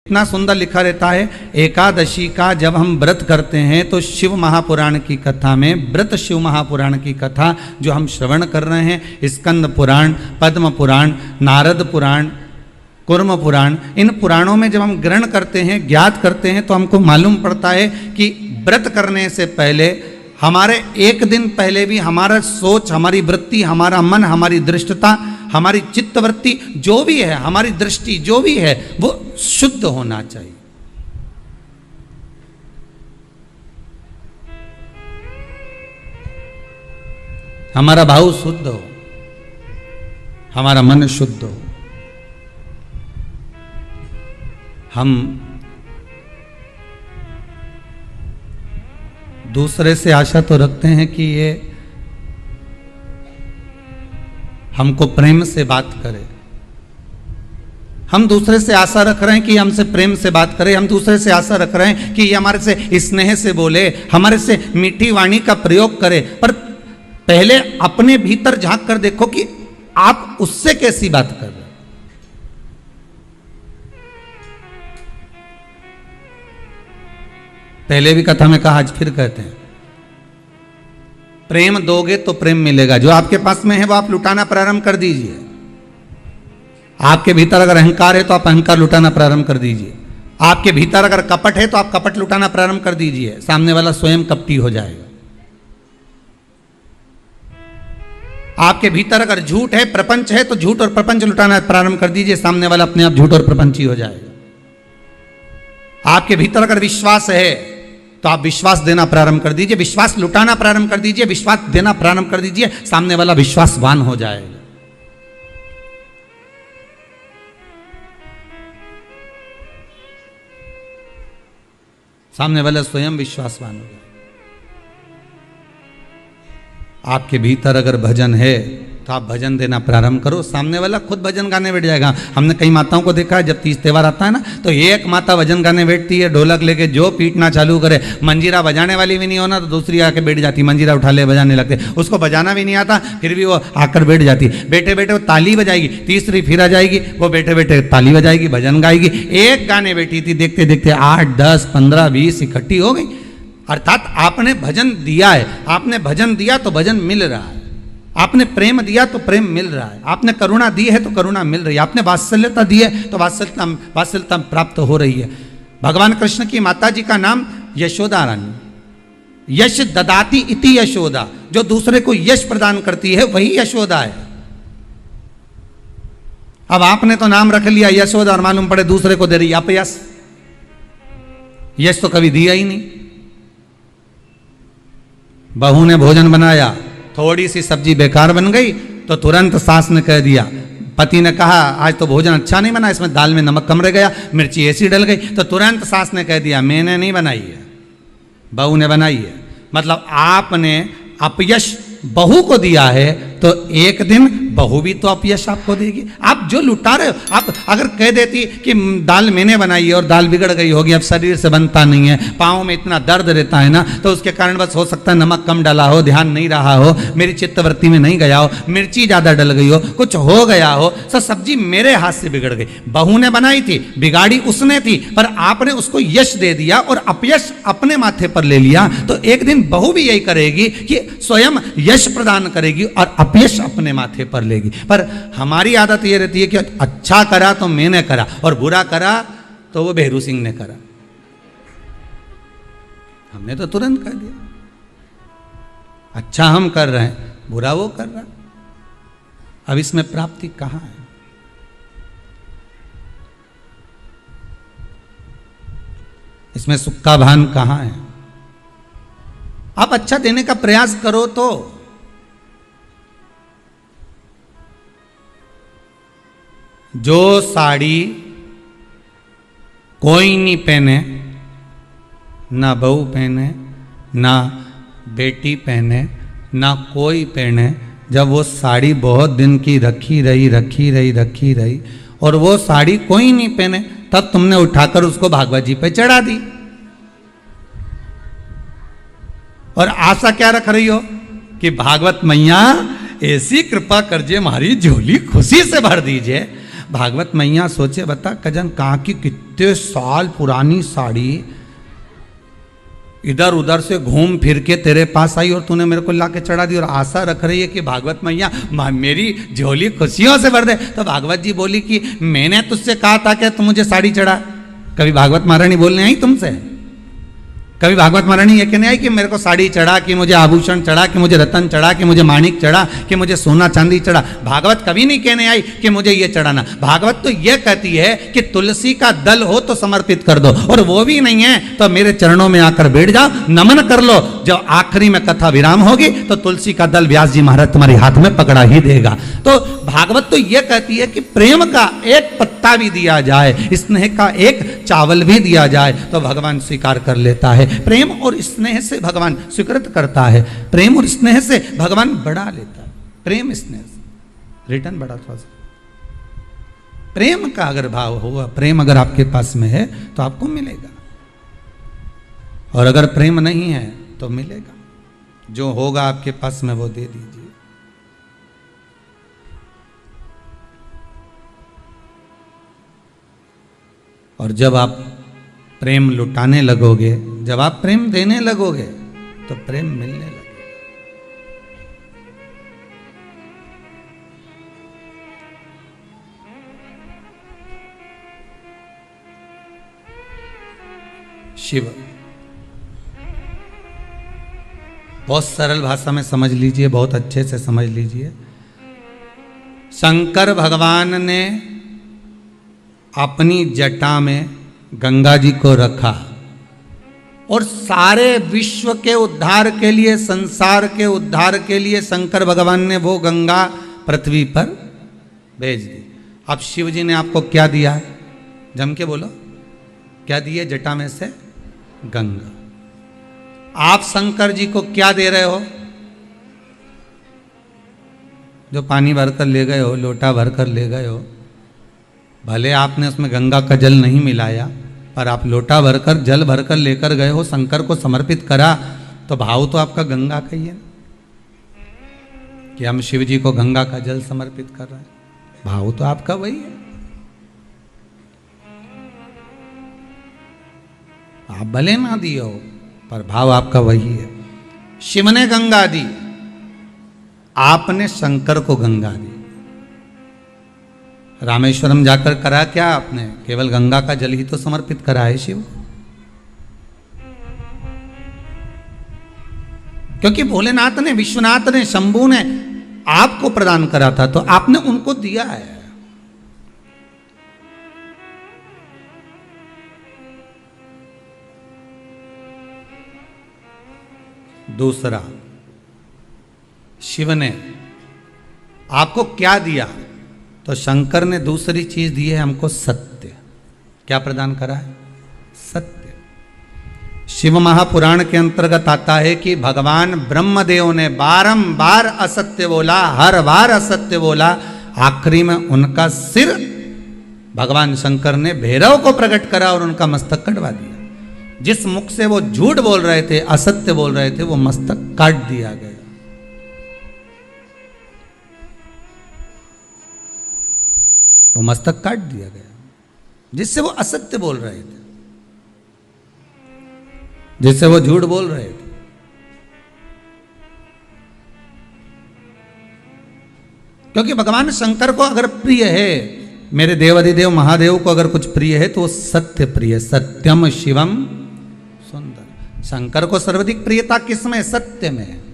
इतना सुंदर लिखा रहता है। एकादशी का जब हम व्रत करते हैं तो शिव महापुराण की कथा में, व्रत शिव महापुराण की कथा जो हम श्रवण कर रहे हैं, स्कंद पुराण, पद्म पुराण, नारद पुराण, कुर्म पुराण, इन पुराणों में जब हम ग्रहण करते हैं, ज्ञात करते हैं, तो हमको मालूम पड़ता है कि व्रत करने से पहले, हमारे एक दिन पहले भी हमारा सोच, हमारी वृत्ति, हमारा मन, हमारी दृष्टता, हमारी चित्तवृत्ति जो भी है, हमारी दृष्टि जो भी है, वो शुद्ध होना चाहिए। हमारा भाव शुद्ध हो, हमारा मन शुद्ध हो। हम दूसरे से आशा तो रखते हैं कि ये हमको प्रेम से बात करे, हम दूसरे से आशा रख रहे हैं कि हमसे प्रेम से बात करे, हम दूसरे से आशा रख रहे हैं कि ये हमारे से स्नेह से बोले, हमारे से मीठी वाणी का प्रयोग करे। पर पहले अपने भीतर झांक कर देखो कि आप उससे कैसी बात कर रहे हैं। पहले भी कथा में कहा, आज फिर कहते हैं, प्रेम दोगे तो प्रेम मिलेगा। जो आपके पास में है वो आप लुटाना प्रारंभ कर दीजिए। आपके भीतर अगर अहंकार है तो आप अहंकार लुटाना प्रारंभ कर दीजिए। आपके भीतर अगर कपट है तो आप कपट लुटाना प्रारंभ कर दीजिए। सामने वाला स्वयं कपटी हो जाएगा। आपके भीतर अगर झूठ है, प्रपंच है, तो झूठ और प्रपंच लुटाना प्रारंभ कर दीजिए। सामने वाला अपने आप झूठ और प्रपंची हो जाएगा। आपके भीतर अगर विश्वास है तो आप विश्वास देना प्रारंभ कर दीजिए, विश्वास लुटाना प्रारंभ कर दीजिए, विश्वास देना प्रारंभ कर दीजिए। सामने वाला विश्वासवान हो जाएगा। सामने वाला स्वयं विश्वासवान हो जाएगा। आपके भीतर अगर भजन है तो आप भजन देना प्रारंभ करो, सामने वाला खुद भजन गाने बैठ जाएगा। हमने कई माताओं को देखा है, जब तीज त्योहार आता है ना, तो एक माता भजन गाने बैठती है, ढोलक लेके जो पीटना चालू करे, मंजीरा बजाने वाली भी नहीं होना तो दूसरी आके बैठ जाती, मंजीरा उठा ले बजाने लगते। उसको बजाना भी नहीं आता, फिर भी वो आकर बैठ जाती। बैठे बैठे वो ताली बजाएगी, तीसरी फिर आ जाएगी, वो बैठे बैठे ताली बजाएगी, भजन गाएगी। एक गाने बैठी थी, देखते देखते 8, 10, 15, 20 इकट्ठी हो गई। अर्थात आपने भजन दिया है, आपने भजन दिया तो भजन मिल रहा है, आपने प्रेम दिया तो प्रेम मिल रहा है, आपने करुणा दी है तो करुणा मिल रही है, आपने वात्सल्यता दी है तो वात्सल्यता प्राप्त हो रही है। भगवान कृष्ण की माता जी का नाम यशोदा रानी, यश ददाती इति यशोदा, जो दूसरे को यश प्रदान करती है वही यशोदा है। अब आपने तो नाम रख लिया यशोदा और मालूम पड़े दूसरे को दे रही अपयश। यश तो कभी दिया ही नहीं। बहू ने भोजन बनाया, थोड़ी सी सब्जी बेकार बन गई तो तुरंत सास ने कह दिया, पति ने कहा आज तो भोजन अच्छा नहीं बना, इसमें दाल में नमक कम रह गया, मिर्ची ऐसी डल गई, तो तुरंत सास ने कह दिया मैंने नहीं बनाई है, बहू ने बनाई है। मतलब आपने अपयश बहू को दिया है तो एक दिन बहू भी तो अपयश आपको देगी। आप जो लुटा रहे हो, आप अगर कह देती कि दाल मैंने बनाई है और दाल बिगड़ गई होगी, अब शरीर से बनता नहीं है, पाँव में इतना दर्द रहता है ना, तो उसके कारण बस हो सकता है नमक कम डाला हो, ध्यान नहीं रहा हो, मेरी चित्तवृत्ति में नहीं गया हो, मिर्ची ज़्यादा डल गई हो, कुछ हो गया हो, सब सब्जी मेरे हाथ से बिगड़ गई। बहू ने बनाई थी, बिगाड़ी उसने थी, पर आपने उसको यश दे दिया और अपयश अपने माथे पर ले लिया। तो एक दिन बहू भी यही करेगी कि स्वयं यश प्रदान करेगी और अपयश अपने माथे पर लेगी। पर हमारी आदत ये रहती है कि अच्छा करा तो मैंने करा और बुरा करा तो वो बेहरू सिंह ने करा। हमने तो तुरंत कह दिया, अच्छा हम कर रहे हैं, बुरा वो कर रहा। अब इसमें प्राप्ति कहां है? इसमें सुख का भान कहां है? आप अच्छा देने का प्रयास करो तो जो साड़ी कोई नहीं पहने, ना बहू पहने, ना बेटी पहने, ना कोई पहने, जब वो साड़ी बहुत दिन की रखी रही और वो साड़ी कोई नहीं पहने, तब तुमने उठाकर उसको भागवत जी पे चढ़ा दी। और आशा क्या रख रही हो कि भागवत मैया ऐसी कृपा करजे हमारी झोली खुशी से भर दीजिए। भागवत मैया सोचे बता कजन कहाँ की कितनी इतने साल पुरानी साड़ी इधर उधर से घूम फिर के तेरे पास आई और तूने मेरे को ला के चढ़ा दी और आशा रख रही है कि भागवत मैया मेरी झोली खुशियों से भर दे। तो भागवत जी बोली कि मैंने तुझसे कहा था कि तू मुझे साड़ी चढ़ा। कभी भागवत महारानी बोलने आई तुमसे? कभी भागवत महारानी ये कहने आई कि मेरे को साड़ी चढ़ा, कि मुझे आभूषण चढ़ा, कि मुझे रतन चढ़ा, कि मुझे माणिक चढ़ा, कि मुझे सोना चांदी चढ़ा? भागवत कभी नहीं कहने आई कि मुझे ये चढ़ाना। भागवत तो ये कहती है कि तुलसी का दल हो तो समर्पित कर दो, और वो भी नहीं है तो मेरे चरणों में आकर बैठ जाओ, नमन कर लो। जब आखिरी में कथा विराम होगी तो तुलसी का दल व्यास जी महाराज तुम्हारे हाथ में पकड़ा ही देगा। तो भागवत तो ये कहती है कि प्रेम का एक पत्ता भी दिया जाए, स्नेह का एक चावल भी दिया जाए तो भगवान स्वीकार कर लेता है। प्रेम और स्नेह से भगवान स्वीकृत करता है, प्रेम और स्नेह से भगवान बढ़ा लेता है। प्रेम स्नेह से रिटर्न बढ़ा थोड़ा सा। प्रेम का अगर भाव होगा, प्रेम अगर आपके पास में है तो आपको मिलेगा, और अगर प्रेम नहीं है तो मिलेगा। जो होगा आपके पास में वो दे दीजिए। और जब आप प्रेम लुटाने लगोगे, जब आप प्रेम देने लगोगे तो प्रेम मिलने लगेगा। शिव बहुत सरल भाषा में समझ लीजिए, बहुत अच्छे से समझ लीजिए। शंकर भगवान ने अपनी जटा में गंगा जी को रखा और सारे विश्व के उद्धार के लिए, संसार के उद्धार के लिए शंकर भगवान ने वो गंगा पृथ्वी पर भेज दी। अब शिव जी ने आपको क्या दिया है? जम के बोलो, क्या दिए? जटा में से गंगा। आप शंकर जी को क्या दे रहे हो? जो पानी भरकर ले गए हो, लोटा भरकर ले गए हो, भले आपने उसमें गंगा का जल नहीं मिलाया, पर आप लोटा भरकर, जल भरकर लेकर गए हो, शंकर को समर्पित करा, तो भाव तो आपका गंगा का ही है कि हम शिव जी को गंगा का जल समर्पित कर रहे हैं। भाव तो आपका वही है। आप भले ना दिए हो पर भाव आपका वही है। शिव ने गंगा दी, आपने शंकर को गंगा दी। रामेश्वरम जाकर करा क्या आपने? केवल गंगा का जल ही तो समर्पित करा है शिव। क्योंकि भोलेनाथ ने, विश्वनाथ ने, शंभू ने आपको प्रदान करा था तो आपने उनको दिया है। दूसरा, शिव ने आपको क्या दिया? तो शंकर ने दूसरी चीज दी है हमको, सत्य। क्या प्रदान करा है? सत्य। शिव महापुराण के अंतर्गत आता है कि भगवान ब्रह्मदेव ने बारंबार असत्य बोला, हर बार असत्य बोला, आखिरी में उनका सिर भगवान शंकर ने भैरव को प्रकट करा और उनका मस्तक कटवा दिया। जिस मुख से वो झूठ बोल रहे थे, असत्य बोल रहे थे, वो मस्तक काट दिया गया। वो मस्तक काट दिया गया जिससे वो असत्य बोल रहे थे, जिससे वो झूठ बोल रहे थे। क्योंकि भगवान शंकर को अगर प्रिय है, मेरे देवाधिदेव महादेव को अगर कुछ प्रिय है तो वो सत्य प्रिय, सत्यम शिवम सुंदर। शंकर को सर्वाधिक प्रियता किसमें? सत्य में।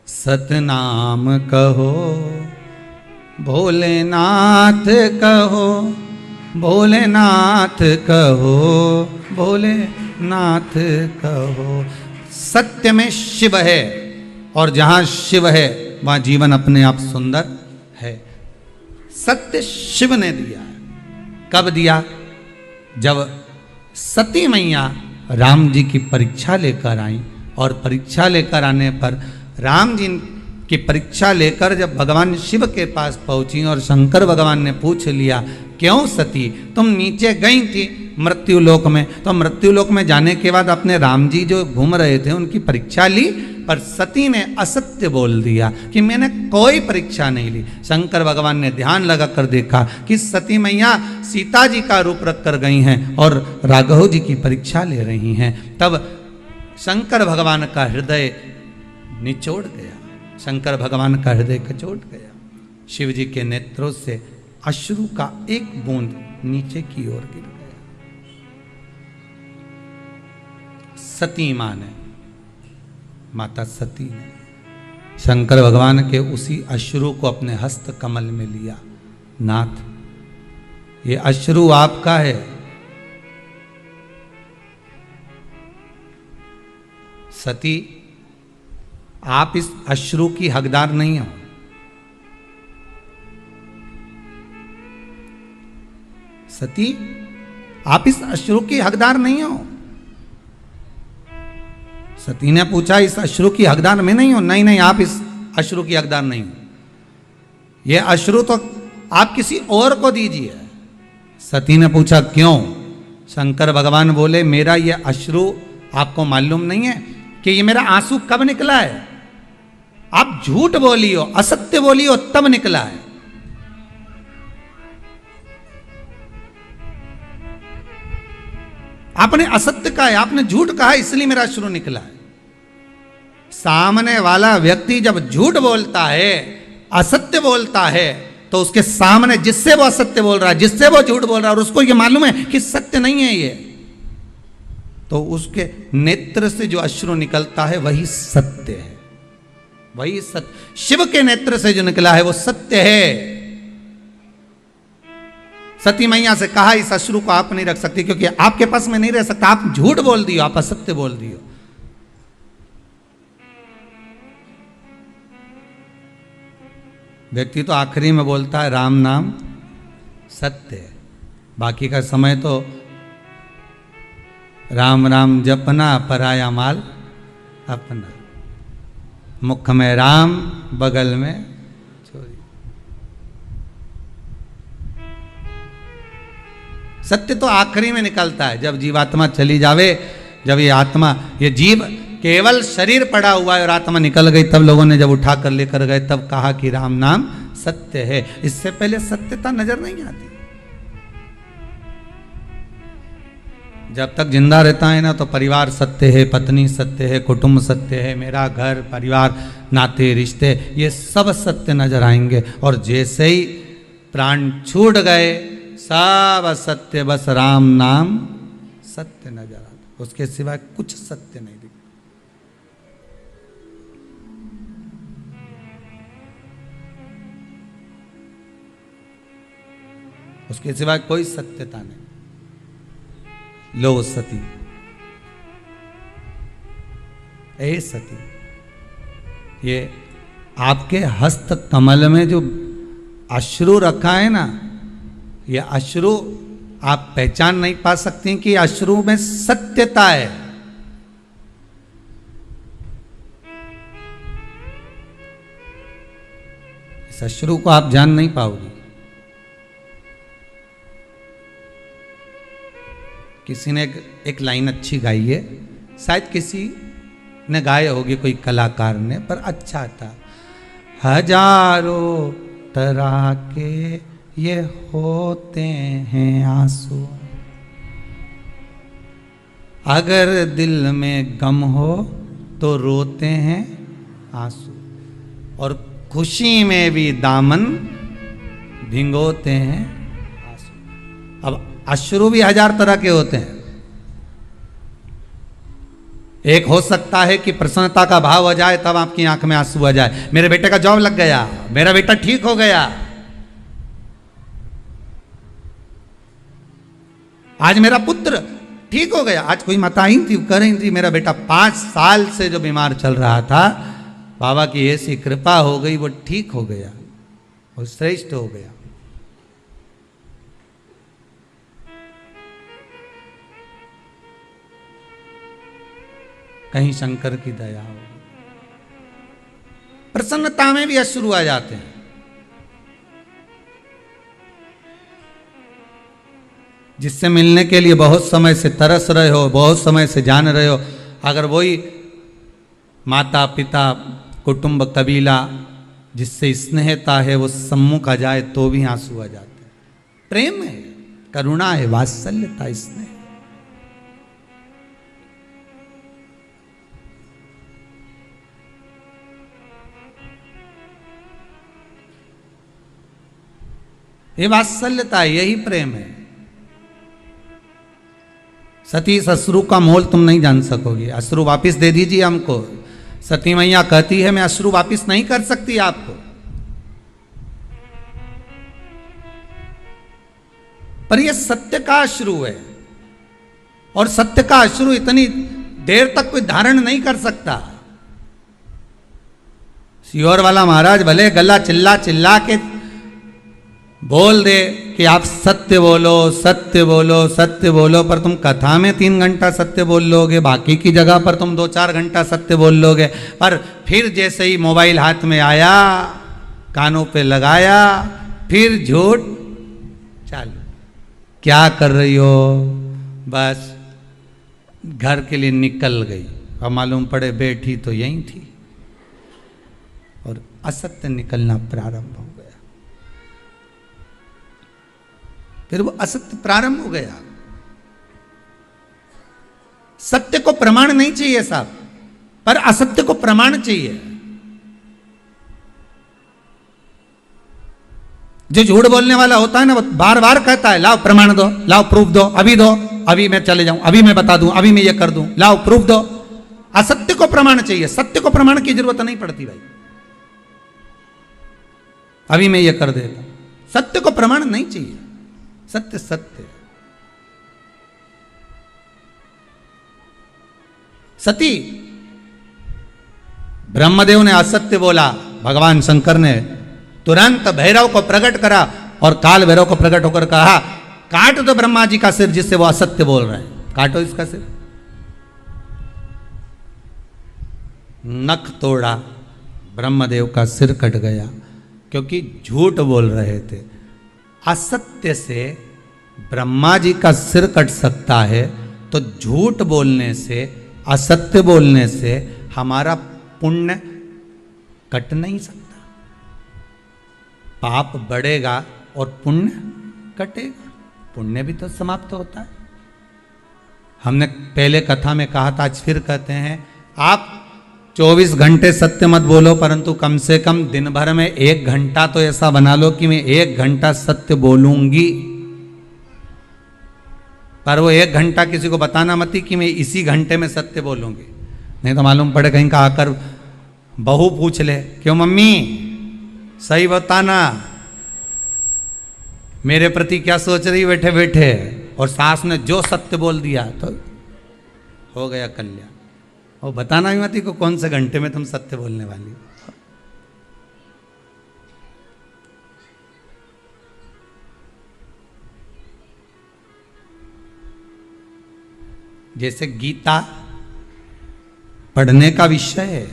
सतनाम कहो, भोलेनाथ कहो, भोलेनाथ कहो, भोलेनाथ कहो। सत्य में शिव है, और जहां शिव है वहां जीवन अपने आप सुंदर है। सत्य शिव ने दिया है। कब दिया? जब सती मैया राम जी की परीक्षा लेकर आई, और परीक्षा लेकर आने पर राम जी की परीक्षा लेकर जब भगवान शिव के पास पहुंची और शंकर भगवान ने पूछ लिया, क्यों सती तुम नीचे गई थी मृत्युलोक में, तो मृत्युलोक में जाने के बाद अपने राम जी जो घूम रहे थे उनकी परीक्षा ली? पर सती ने असत्य बोल दिया कि मैंने कोई परीक्षा नहीं ली। शंकर भगवान ने ध्यान लगा कर देखा कि सती मैया सीता जी का रूप रख कर गई हैं और राघव जी की परीक्षा ले रही हैं। तब शंकर भगवान का हृदय निचोड़ गया, शंकर भगवान का हृदय कचोट गया। शिव जी के नेत्रों से अश्रु का एक बूंद नीचे की ओर गिर गया। सती मां ने, माता सती ने शंकर भगवान के उसी अश्रु को अपने हस्त कमल में लिया। नाथ, ये अश्रु आपका है। सती, आप इस अश्रु की हकदार नहीं हो। सती, आप इस अश्रु की हकदार नहीं हो। सती ने पूछा, इस अश्रु की हकदार मैं नहीं हूं? नहीं नहीं, आप इस अश्रु की हकदार नहीं हो। यह अश्रु तो आप किसी और को दीजिए। सती ने पूछा, क्यों? शंकर भगवान बोले, मेरा यह अश्रु आपको मालूम नहीं है कि ये मेरा आंसू कब निकला है? आप झूठ बोली हो, असत्य बोली हो, तब निकला है। आपने असत्य कहा है, आपने झूठ कहा है, इसलिए मेरा अश्रु निकला है। सामने वाला व्यक्ति जब झूठ बोलता है, असत्य बोलता है, तो उसके सामने जिससे वो असत्य बोल रहा है, जिससे वो झूठ बोल रहा है, और उसको ये मालूम है कि सत्य नहीं है ये, तो उसके नेत्र से जो अश्रु निकलता है वही सत्य है, वही सत्य। शिव के नेत्र से जो निकला है वो सत्य है। सती मैया से कहा, इस अश्रु को आप नहीं रख सकती क्योंकि आपके पास में नहीं रह सकता। आप झूठ बोल दियो, आप असत्य बोल दियो। व्यक्ति तो आखिरी में बोलता है राम नाम सत्य है, बाकी का समय तो राम राम जपना, पराया माल अपना। मुख में राम, बगल में चोरी। सत्य तो आखिरी में निकलता है, जब जीवात्मा चली जावे, जब ये आत्मा, ये जीव केवल शरीर पड़ा हुआ है और आत्मा निकल गई, तब लोगों ने जब उठा कर लेकर गए, तब कहा कि राम नाम सत्य है। इससे पहले सत्यता नजर नहीं आती। जब तक जिंदा रहता है ना, तो परिवार सत्य है, पत्नी सत्य है, कुटुंब सत्य है, मेरा घर परिवार, नाते रिश्ते, ये सब सत्य नजर आएंगे। और जैसे ही प्राण छूट गए, सब असत्य, बस राम नाम सत्य नजर आता, उसके सिवाय कुछ सत्य नहीं दिखता। उसके सिवाय कोई सत्यता नहीं। लो सती, ए सती, ये आपके हस्त कमल में जो अश्रु रखा है ना, ये अश्रु आप पहचान नहीं पा सकती कि अश्रु में सत्यता है। इस अश्रु को आप जान नहीं पाओगी। किसी ने एक लाइन अच्छी गाई है, शायद किसी ने गाया होगी, कोई कलाकार ने, पर अच्छा था। हजारों तरह के ये होते हैं आंसू, अगर दिल में गम हो तो रोते हैं आंसू, और खुशी में भी दामन भिगोते हैं आंसू। अब अश्रु भी हजार तरह के होते हैं। एक हो सकता है कि प्रसन्नता का भाव आ जाए, तब आपकी आंख में आंसू आ जाए, मेरे बेटे का जॉब लग गया, मेरा बेटा ठीक हो गया, आज मेरा पुत्र ठीक हो गया। आज कोई माता आई थी, कह रही थी मेरा बेटा 5 साल से जो बीमार चल रहा था, बाबा की ऐसी कृपा हो गई, वो ठीक हो गया, वो श्रेष्ठ हो गया। कहीं शंकर की दया हो। प्रसन्नता में भी अश्रु आ जाते हैं। जिससे मिलने के लिए बहुत समय से तरस रहे हो, बहुत समय से जान रहे हो, अगर वही माता पिता कुटुंब कबीला जिससे स्नेहता है वो सम्मुख आ जाए तो भी आंसू आ जाते हैं। प्रेम है, करुणा है, वात्सल्यता, स्नेह। ये वात्सल्यता है, यही प्रेम है। सती इस अश्रु का मोल तुम नहीं जान सकोगे। अश्रु वापिस दे दीजिए हमको। सती मैया कहती है मैं अश्रु वापिस नहीं कर सकती आपको, पर यह सत्य का अश्रु है, और सत्य का अश्रु इतनी देर तक कोई धारण नहीं कर सकता। सियोर वाला महाराज भले गला चिल्ला चिल्ला के बोल दे कि आप सत्य बोलो, सत्य बोलो, सत्य बोलो, पर तुम कथा में 3 घंटा सत्य बोल लोगे, बाकी की जगह पर तुम 2-4 घंटा सत्य बोल लोगे, पर फिर जैसे ही मोबाइल हाथ में आया, कानों पे लगाया, फिर झूठ चालू। क्या कर रही हो? बस घर के लिए निकल गई, और मालूम पड़े बैठी तो यहीं थी, और असत्य निकलना प्रारंभ हो गया। फिर वो असत्य प्रारंभ हो गया। सत्य को प्रमाण नहीं चाहिए साहब, पर असत्य को प्रमाण चाहिए। जो झूठ बोलने वाला होता है ना, वो बार बार कहता है लाओ प्रमाण दो, लाओ प्रूफ दो, अभी दो, अभी मैं चले जाऊं, अभी मैं बता दूं, अभी मैं ये कर दूं, लाओ प्रूफ दो। असत्य को प्रमाण चाहिए, सत्य को प्रमाण की जरूरत नहीं पड़ती भाई। अभी मैं ये कर देता, सत्य को प्रमाण नहीं चाहिए। सत्य सत्य। सती ब्रह्मदेव ने असत्य बोला, भगवान शंकर ने तुरंत भैरव को प्रकट करा, और काल भैरव को प्रकट होकर कहा काट दो ब्रह्मा जी का सिर जिससे वो असत्य बोल रहे हैं, काटो इसका सिर। नख तोड़ा, ब्रह्मदेव का सिर कट गया, क्योंकि झूठ बोल रहे थे। असत्य से ब्रह्मा जी का सिर कट सकता है, तो झूठ बोलने से, असत्य बोलने से हमारा पुण्य कट नहीं सकता। पाप बढ़ेगा और पुण्य कटेगा, पुण्य भी तो समाप्त होता है। हमने पहले कथा में कहा था, आज फिर कहते हैं, आप 24 घंटे सत्य मत बोलो, परंतु कम से कम दिन भर में 1 घंटा तो ऐसा बना लो कि मैं 1 घंटा सत्य बोलूंगी। पर वो 1 घंटा किसी को बताना मत कि मैं इसी घंटे में सत्य बोलूंगी, नहीं तो मालूम पड़े कहीं का आकर बहू पूछ ले, क्यों मम्मी सही बताना, मेरे प्रति क्या सोच रही बैठे बैठे, और सास ने जो सत्य बोल दिया तो हो गया कल्याण। और बताना भी मत को कौन से घंटे में तुम सत्य बोलने वाली हो। जैसे गीता पढ़ने का विषय है,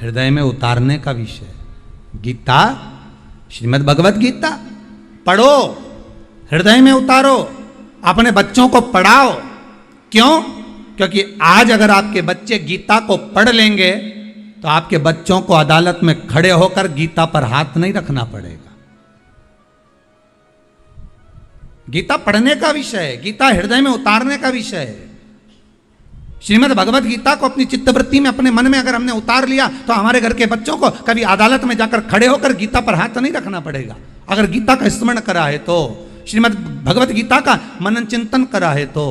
हृदय में उतारने का विषय है। गीता, श्रीमद् भगवत गीता पढ़ो, हृदय में उतारो, अपने बच्चों को पढ़ाओ। क्यों? क्योंकि आज अगर आपके बच्चे गीता को पढ़ लेंगे तो आपके बच्चों को अदालत में खड़े होकर गीता पर हाथ नहीं रखना पड़ेगा। गीता पढ़ने का विषय है, गीता हृदय में उतारने का विषय है। श्रीमद् भगवत गीता को अपनी चित्तवृत्ति में, अपने मन में अगर हमने उतार लिया तो हमारे घर के बच्चों को कभी अदालत में जाकर खड़े होकर गीता पर हाथ नहीं रखना पड़ेगा। अगर गीता का स्मरण करा है तो, श्रीमद् भगवत गीता का मनन चिंतन करा है तो।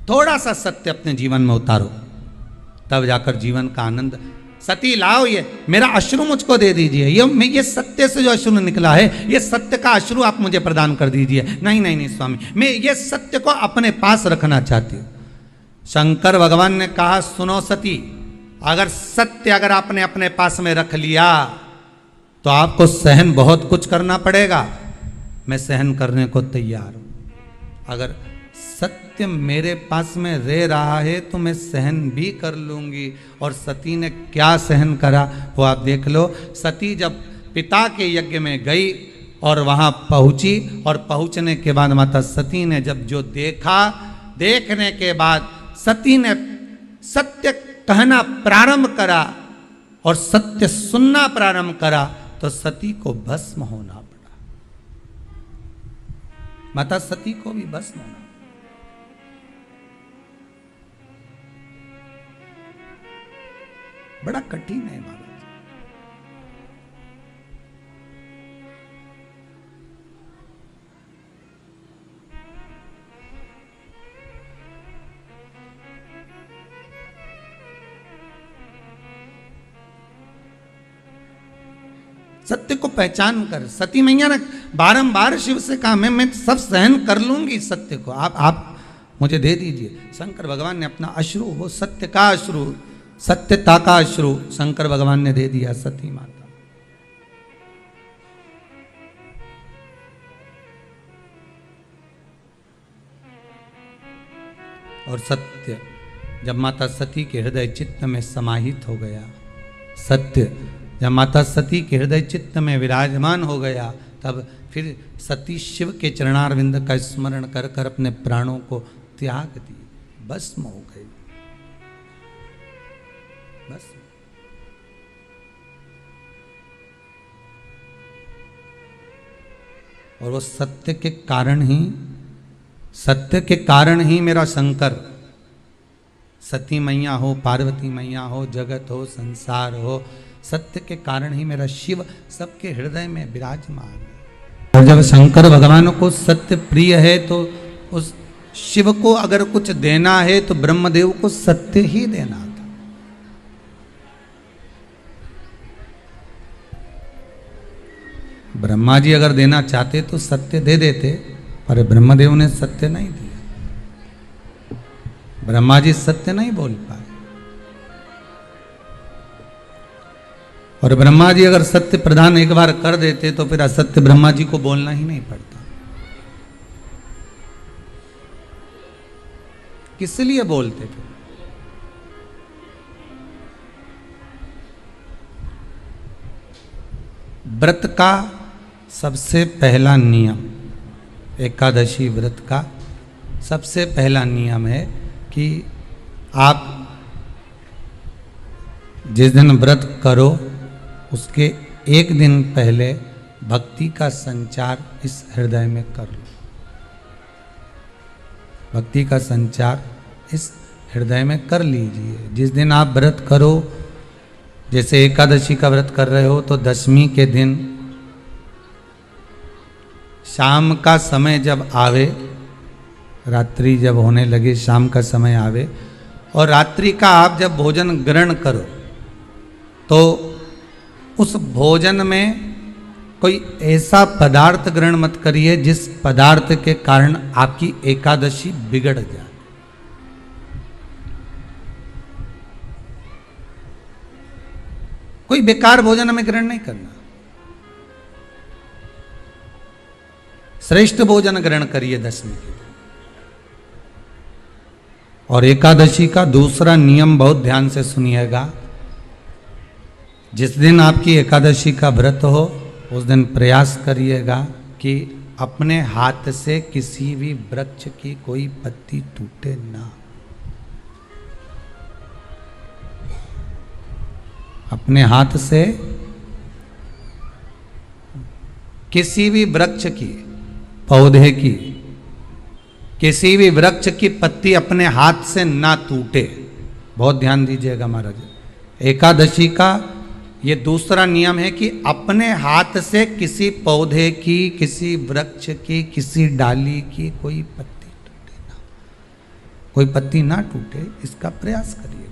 थोड़ा सा सत्य अपने जीवन में उतारो, तब जाकर जीवन का आनंद। सती लाओ, ये मेरा अश्रु मुझको दे दीजिए, ये सत्य से जो अश्रु निकला है, ये सत्य का अश्रु आप मुझे प्रदान कर दीजिए। नहीं नहीं नहीं स्वामी, मैं ये सत्य को अपने पास रखना चाहती हूँ। शंकर भगवान ने कहा, सुनो सती, अगर सत्य अगर आपने अपने पास में रख लिया तो आपको सहन बहुत कुछ करना पड़ेगा। मैं सहन करने को तैयार हूँ। अगर सत्य मेरे पास में रह रहा है तो मैं सहन भी कर लूंगी। और सती ने क्या सहन करा वो आप देख लो। सती जब पिता के यज्ञ में गई और वहां पहुंची, और पहुंचने के बाद माता सती ने जब जो देखा, देखने के बाद सती ने सत्य कहना प्रारंभ करा और सत्य सुनना प्रारंभ करा, तो सती को भस्म होना पड़ा। माता सती को भी भस्म होना। बड़ा कठिन है महाराज। सत्य को पहचान कर सती मैया ने बारंबार शिव से कहा, मैं सब सहन कर लूंगी सत्य को, आप मुझे दे दीजिए। शंकर भगवान ने अपना अश्रु, वो सत्य का अश्रु, सत्यता का अश्रु शंकर भगवान ने दे दिया सती माता। और सत्य जब माता सती के हृदय चित्त में समाहित हो गया, सत्य जब माता सती के हृदय चित्त में विराजमान हो गया, तब फिर सती शिव के चरणारविंद का स्मरण कर कर अपने प्राणों को त्याग दिए, भस्म हो गई। बस और वो सत्य के कारण ही मेरा शंकर, सती मैया हो, पार्वती मैया हो, जगत हो, संसार हो, सत्य के कारण ही मेरा शिव सबके हृदय में विराजमान है। और जब शंकर भगवान को सत्य प्रिय है, तो उस शिव को अगर कुछ देना है तो ब्रह्मदेव को सत्य ही देना था। ब्रह्मा जी अगर देना चाहते तो सत्य दे देते, पर ब्रह्मदेव ने सत्य नहीं दिया। ब्रह्मा जी सत्य नहीं बोल पाए। और ब्रह्मा जी अगर सत्य प्रदान एक बार कर देते तो फिर असत्य ब्रह्मा जी को बोलना ही नहीं पड़ता। किस लिए बोलते थे? व्रत का सबसे पहला नियम, एकादशी व्रत का सबसे पहला नियम है कि आप जिस दिन व्रत करो उसके एक दिन पहले भक्ति का संचार इस हृदय में कर लो। भक्ति का संचार इस हृदय में कर लीजिए। जिस दिन आप व्रत करो, जैसे एकादशी का व्रत कर रहे हो, तो दशमी के दिन शाम का समय जब आवे, रात्रि जब होने लगे, शाम का समय आवे, और रात्रि का आप जब भोजन ग्रहण करो, तो उस भोजन में कोई ऐसा पदार्थ ग्रहण मत करिए जिस पदार्थ के कारण आपकी एकादशी बिगड़ जाए। कोई बेकार भोजन हमें ग्रहण नहीं करना। श्रेष्ठ भोजन ग्रहण करिए दशमी के दिन। और एकादशी का दूसरा नियम बहुत ध्यान से सुनिएगा। जिस दिन आपकी एकादशी का व्रत हो, उस दिन प्रयास करिएगा कि अपने हाथ से किसी भी वृक्ष की कोई पत्ती टूटे ना। अपने हाथ से किसी भी वृक्ष की, पौधे की, किसी भी वृक्ष की पत्ती अपने हाथ से ना टूटे। बहुत ध्यान दीजिएगा महाराज। एकादशी का ये दूसरा नियम है कि अपने हाथ से किसी पौधे की, किसी वृक्ष की, किसी डाली की कोई पत्ती टूटे ना, कोई पत्ती ना टूटे, इसका प्रयास करिए।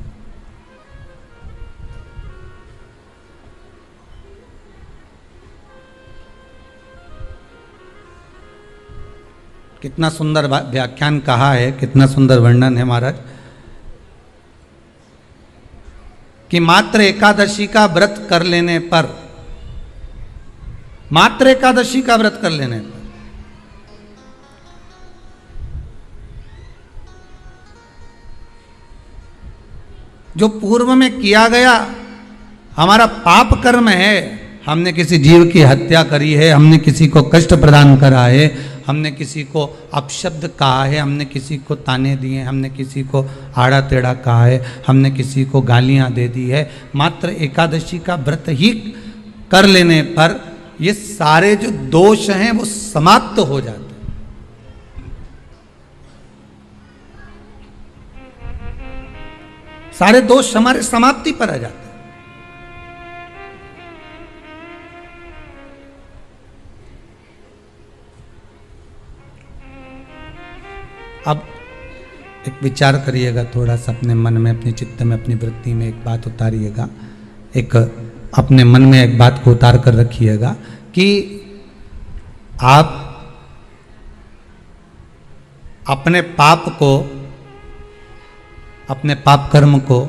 कितना सुंदर व्याख्यान कहा है, कितना सुंदर वर्णन है महाराज, कि मात्र एकादशी का व्रत कर लेने पर, मात्र एकादशी का व्रत कर लेने पर जो पूर्व में किया गया हमारा पाप कर्म है, हमने किसी जीव की हत्या करी है, हमने किसी को कष्ट प्रदान करा है, हमने किसी को अपशब्द कहा है, हमने किसी को ताने दिए, हमने किसी को आड़ा टेढ़ा कहा है, हमने किसी को गालियां दे दी है, मात्र एकादशी का व्रत ही कर लेने पर ये सारे जो दोष हैं वो समाप्त हो जाते हैं। सारे दोष हमारे समाप्ति पर आ जाते हैं। अब एक विचार करिएगा थोड़ा सा अपने मन में, अपने चित्त में, अपनी वृत्ति में एक बात उतारिएगा, एक अपने मन में एक बात को उतार कर रखिएगा कि आप अपने पाप को, अपने पाप कर्म को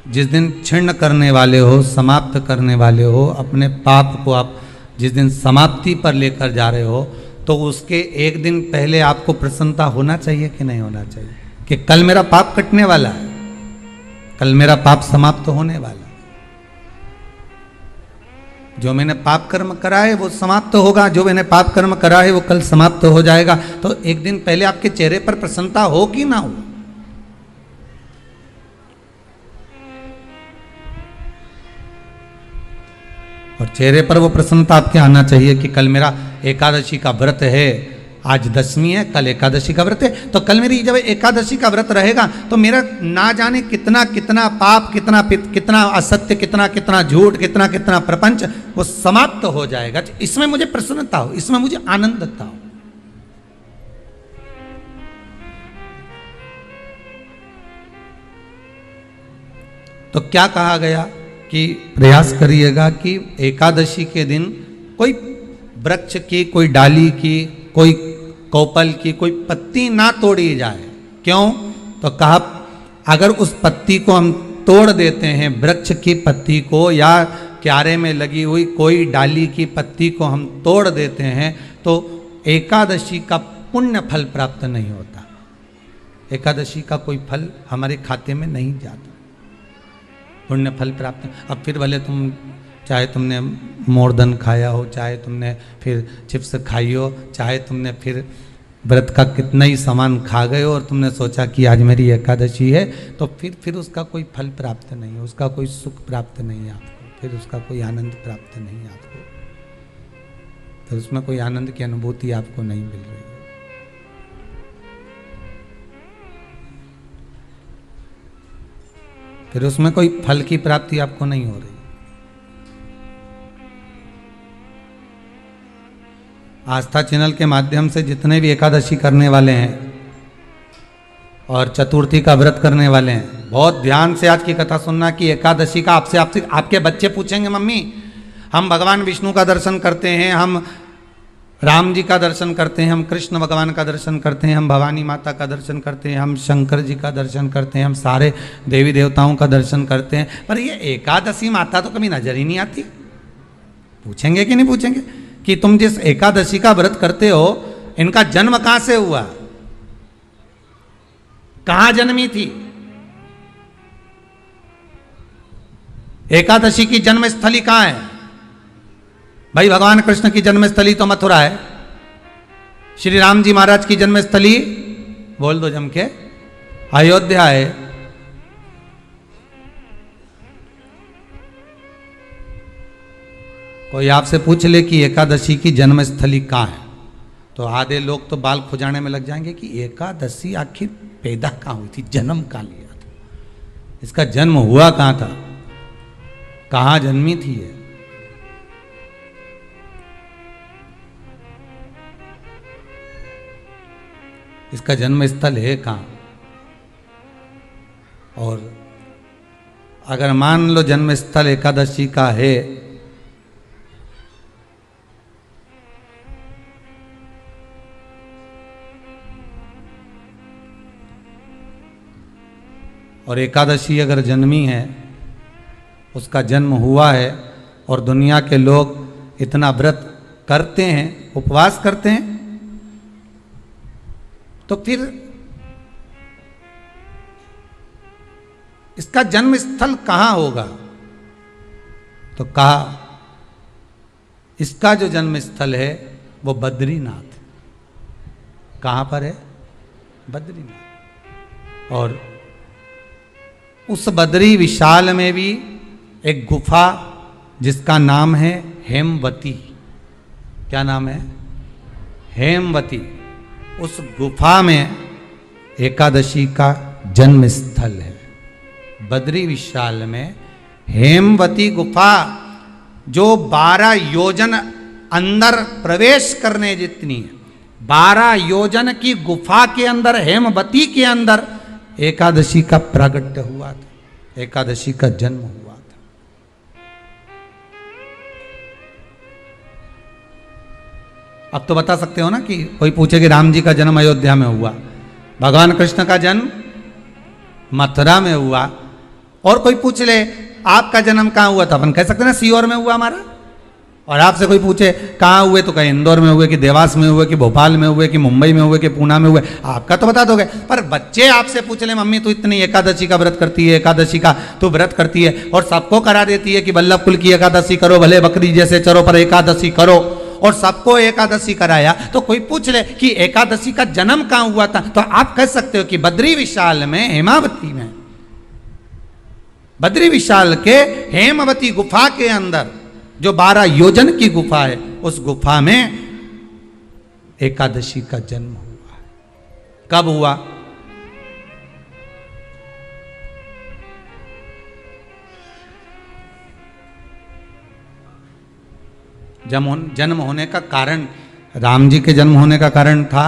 जिस दिन क्षीण करने वाले हो, समाप्त करने वाले हो, अपने पाप को आप जिस दिन समाप्ति पर लेकर जा रहे हो, तो उसके एक दिन पहले आपको प्रसन्नता होना चाहिए कि नहीं होना चाहिए कि कल मेरा पाप कटने वाला है, कल मेरा पाप समाप्त होने वाला है, जो मैंने पाप कर्म करा है वो समाप्त होगा, जो मैंने पाप कर्म करा है वो कल समाप्त हो जाएगा। तो एक दिन पहले आपके चेहरे पर प्रसन्नता हो कि ना हो? और चेहरे पर वो प्रसन्नता आपके आना चाहिए कि कल मेरा एकादशी का व्रत है, आज दशमी है, कल एकादशी का व्रत है, तो कल मेरी जब एकादशी का व्रत रहेगा तो मेरा ना जाने कितना कितना पाप, कितना कितना असत्य, कितना कितना झूठ, कितना कितना प्रपंच वो समाप्त हो जाएगा। इसमें मुझे प्रसन्नता हो, इसमें मुझे आनंदता हो। तो क्या कहा गया कि प्रयास करिएगा कि एकादशी के दिन कोई वृक्ष की, कोई डाली की, कोई कोपल की कोई पत्ती ना तोड़ी जाए। क्यों? तो कहा अगर उस पत्ती को हम तोड़ देते हैं, वृक्ष की पत्ती को या क्यारे में लगी हुई कोई डाली की पत्ती को हम तोड़ देते हैं तो एकादशी का पुण्य फल प्राप्त नहीं होता, एकादशी का कोई फल हमारे खाते में नहीं जाता, पुण्य फल प्राप्त। अब फिर भले तुम चाहे तुमने मोरधन खाया हो, चाहे तुमने फिर चिप्स खाई हो, चाहे तुमने फिर व्रत का कितना ही सामान खा गए हो और तुमने सोचा कि आज मेरी एकादशी है, तो फिर उसका कोई फल प्राप्त नहीं है, उसका कोई सुख प्राप्त नहीं है आपको, फिर उसका कोई आनंद प्राप्त नहीं है आपको, फिर उसमें कोई आनंद की अनुभूति आपको नहीं मिल रही है। फिर उसमें कोई फल की प्राप्ति आपको नहीं हो रही। आस्था चैनल के माध्यम से जितने भी एकादशी करने वाले हैं और चतुर्थी का व्रत करने वाले हैं, बहुत ध्यान से आज की कथा सुनना कि एकादशी का आपसे आपके बच्चे पूछेंगे, मम्मी हम भगवान विष्णु का दर्शन करते हैं, हम राम जी का दर्शन करते हैं, हम कृष्ण भगवान का दर्शन करते हैं, हम भवानी माता का दर्शन करते हैं, हम शंकर जी का दर्शन करते हैं, हम सारे देवी देवताओं का दर्शन करते हैं, पर ये एकादशी माता तो कभी नजर ही नहीं आती। पूछेंगे कि नहीं पूछेंगे कि तुम जिस एकादशी का व्रत करते हो इनका जन्म कहां से हुआ, कहां जन्मी थी? एकादशी की जन्मस्थली कहां है? भाई भगवान कृष्ण की जन्मस्थली तो मथुरा है, श्री राम जी महाराज की जन्मस्थली बोल दो जम के अयोध्या है। कोई आपसे पूछ ले कि एकादशी की जन्मस्थली कहाँ है तो आधे लोग तो बाल खुजाने में लग जाएंगे कि एकादशी आखिर पैदा कहाँ हुई थी, जन्म कहाँ लिया था, इसका जन्म हुआ कहाँ था, कहाँ जन्मी थी ये? इसका जन्म स्थल है कहाँ? और अगर मान लो जन्म स्थल एकादशी का है और एकादशी अगर जन्मी है, उसका जन्म हुआ है और दुनिया के लोग इतना व्रत करते हैं, उपवास करते हैं, तो फिर इसका जन्म स्थल कहाँ होगा? तो कहा इसका जो जन्म स्थल है वो बद्रीनाथ। कहाँ पर है? बद्रीनाथ। और उस बद्री विशाल में भी एक गुफा जिसका नाम है हेमवती। क्या नाम है? हेमवती। उस गुफा में एकादशी का जन्म स्थल है। बद्री विशाल में हेमवती गुफा जो 12 योजन अंदर प्रवेश करने जितनी है, 12 योजन की गुफा के अंदर, हेमवती के अंदर एकादशी का प्रागट्य हुआ था, एकादशी का जन्म हुआ था। अब तो बता सकते हो ना कि कोई पूछे कि राम जी का जन्म अयोध्या में हुआ, भगवान कृष्ण का जन्म मथुरा में हुआ, और कोई पूछ ले आपका जन्म कहाँ हुआ था, अपन कह सकते ना सीहोर में हुआ हमारा। और आपसे कोई पूछे कहाँ हुए तो कहीं इंदौर में हुए, कि देवास में हुए, कि भोपाल में हुए, कि मुंबई में हुए, कि पूना में हुए, आपका तो बता दोगे। पर बच्चे आपसे पूछ ले मम्मी तू इतनी एकादशी का व्रत करती है, एकादशी का तू व्रत करती है, और सबको करा देती है कि वल्लभ कुल की एकादशी करो, भले बकरी जैसे चरो पर एकादशी करो, और सबको एकादशी कराया, तो कोई पूछ ले कि एकादशी का जन्म कहाँ हुआ था, तो आप कह सकते हो कि बद्री विशाल में, हेमावती में, बद्री विशाल के हेमवती गुफा के अंदर जो 12 योजन की गुफा है, उस गुफा में एकादशी का जन्म हुआ। कब हुआ? जन्म होने का कारण, राम जी के जन्म होने का कारण था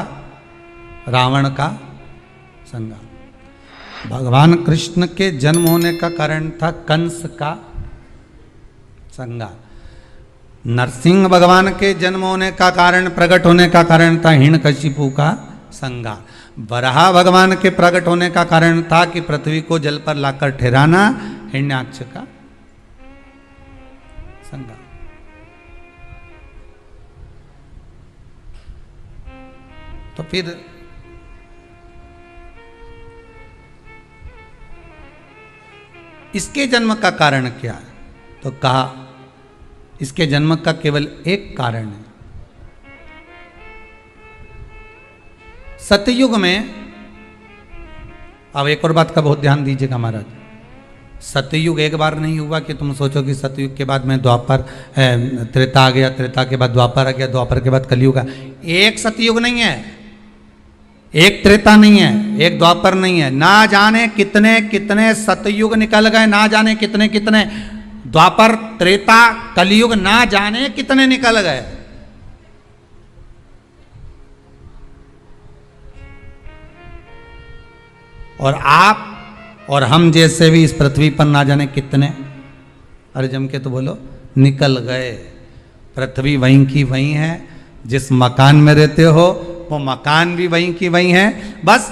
रावण का संहार। भगवान कृष्ण के जन्म होने का कारण था कंस का संहार। नरसिंह भगवान के जन्म होने का कारण, प्रकट होने का कारण था हिरण्यकशिपु का संहार। वराह भगवान के प्रकट होने का कारण था कि पृथ्वी को जल पर लाकर ठहराना, हिरण्याक्ष का संहार। तो फिर इसके जन्म का कारण क्या है? तो कहा इसके जन्म का केवल एक कारण है। सतयुग में, अब एक और बात का बहुत ध्यान दीजिएगा महाराज, सतयुग एक बार नहीं हुआ कि तुम सोचो कि सतयुग के बाद में द्वापर, त्रेता आ गया, त्रेता के बाद द्वापर आ गया, द्वापर के बाद कलयुग आ। एक सतयुग नहीं है, एक त्रेता नहीं है, एक द्वापर नहीं है, ना जाने कितने कितने सतयुग निकल गए, ना जाने कितने कितने द्वापर, त्रेता, कलयुग, ना जाने कितने निकल गए। और आप और हम जैसे भी इस पृथ्वी पर ना जाने कितने, अरे जम के तो बोलो, निकल गए। पृथ्वी वहीं की वहीं है, जिस मकान में रहते हो वो मकान भी वहीं की वहीं है, बस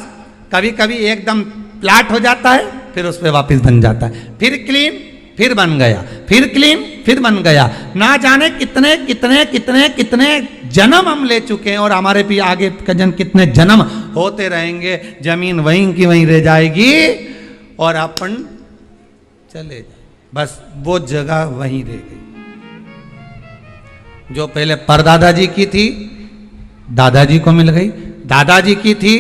कभी कभी एकदम प्लाट हो जाता है, फिर उस पर वापस बन जाता है, फिर क्लीन, फिर बन गया, फिर क्लीन, फिर बन गया। ना जाने कितने कितने कितने कितने जन्म हम ले चुके हैं, और हमारे भी आगे कितने जन्म होते रहेंगे। जमीन वहीं की वहीं रह जाएगी और अपन चले जाए, बस वो जगह वहीं रह गई। जो पहले परदादा जी की थी, दादाजी को मिल गई, दादाजी की थी,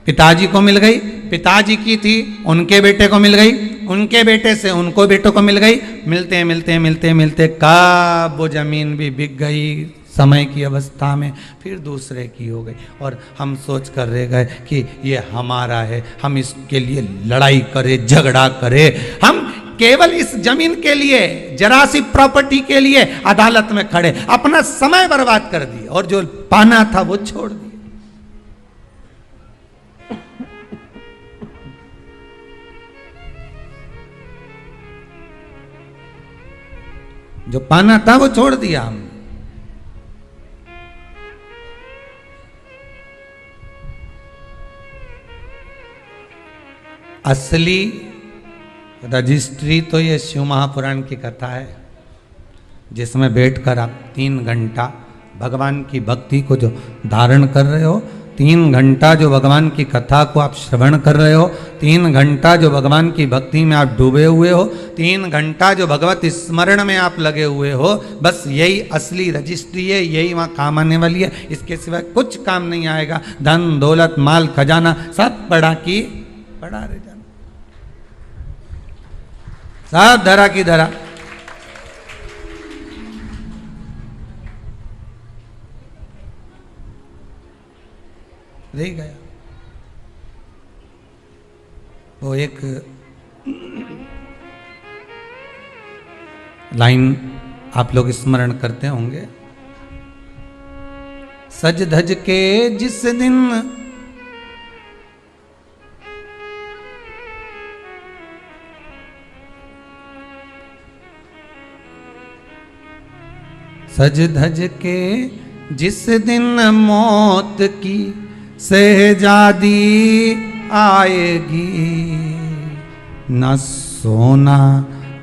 पिताजी को मिल गई, पिताजी की थी, उनके बेटे को मिल गई, उनके बेटे से उनको बेटों को मिल गई। मिलते मिलते मिलते मिलते कब वो जमीन भी बिक गई समय की अवस्था में, फिर दूसरे की हो गई, और हम सोच कर रह गए कि ये हमारा है, हम इसके लिए लड़ाई करें, झगड़ा करें, हम केवल इस जमीन के लिए, जरा सी प्रॉपर्टी के लिए अदालत में खड़े, अपना समय बर्बाद कर दिए, और जो पाना था वो छोड़ दिया। जो पाना था वो छोड़ दिया हमने। असली रजिस्ट्री तो ये शिव महापुराण की कथा है, जिसमें बैठकर आप 3 घंटा भगवान की भक्ति को जो धारण कर रहे हो, 3 घंटा जो भगवान की कथा को आप श्रवण कर रहे हो, 3 घंटा जो भगवान की भक्ति में आप डूबे हुए हो, 3 घंटा जो भगवत स्मरण में आप लगे हुए हो, बस यही असली रजिस्ट्री है, यही वहाँ काम आने वाली है। इसके सिवाय कुछ काम नहीं आएगा। धन दौलत माल खजाना सब पड़ा की पड़ा रह जाना, सब धरा की धरा। रह गया। वो एक लाइन आप लोग स्मरण करते होंगे, सज धज के जिस दिन सज धज के जिस दिन मौत की शहजादी आएगी, न सोना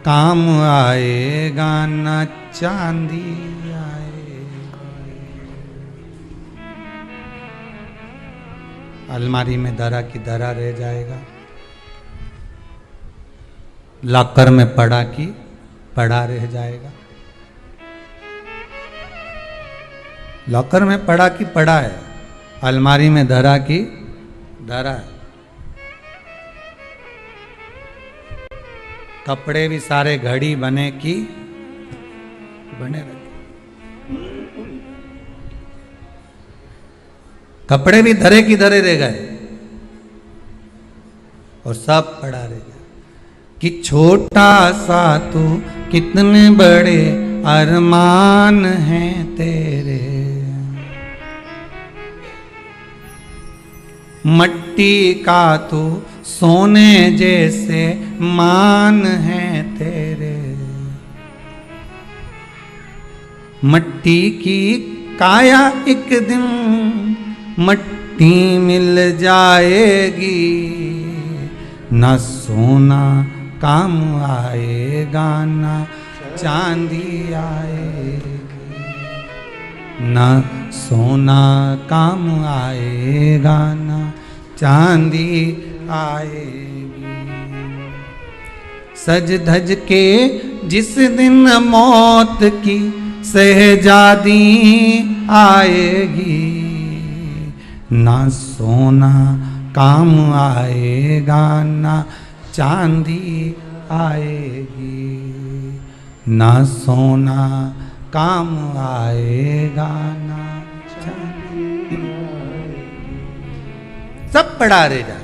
काम आएगा न चांदी आएगा। अलमारी में धरा की धरा रह जाएगा, लॉकर में पड़ा की पड़ा रह जाएगा। लॉकर में पड़ा की पड़ा है, अलमारी में धरा की धरा है। कपड़े भी सारे घड़ी बने की बने रहे, कपड़े भी धरे की धरे रह गए और सब पड़ा रह गया। कि छोटा सा तू कितने बड़े अरमान हैं तेरे, मट्टी का तू सोने जैसे मान है तेरे। मट्टी की काया एक दिन मट्टी मिल जाएगी, न सोना काम आएगा न चांदी आएगी, न सोना काम आएगा न चांदी आएगी। सज धज के जिस दिन मौत की शहजादी आएगी, ना सोना काम आएगा ना चांदी आएगी, ना सोना काम आएगा ना चांदी आएगी। सब पड़ा रह जाएगा,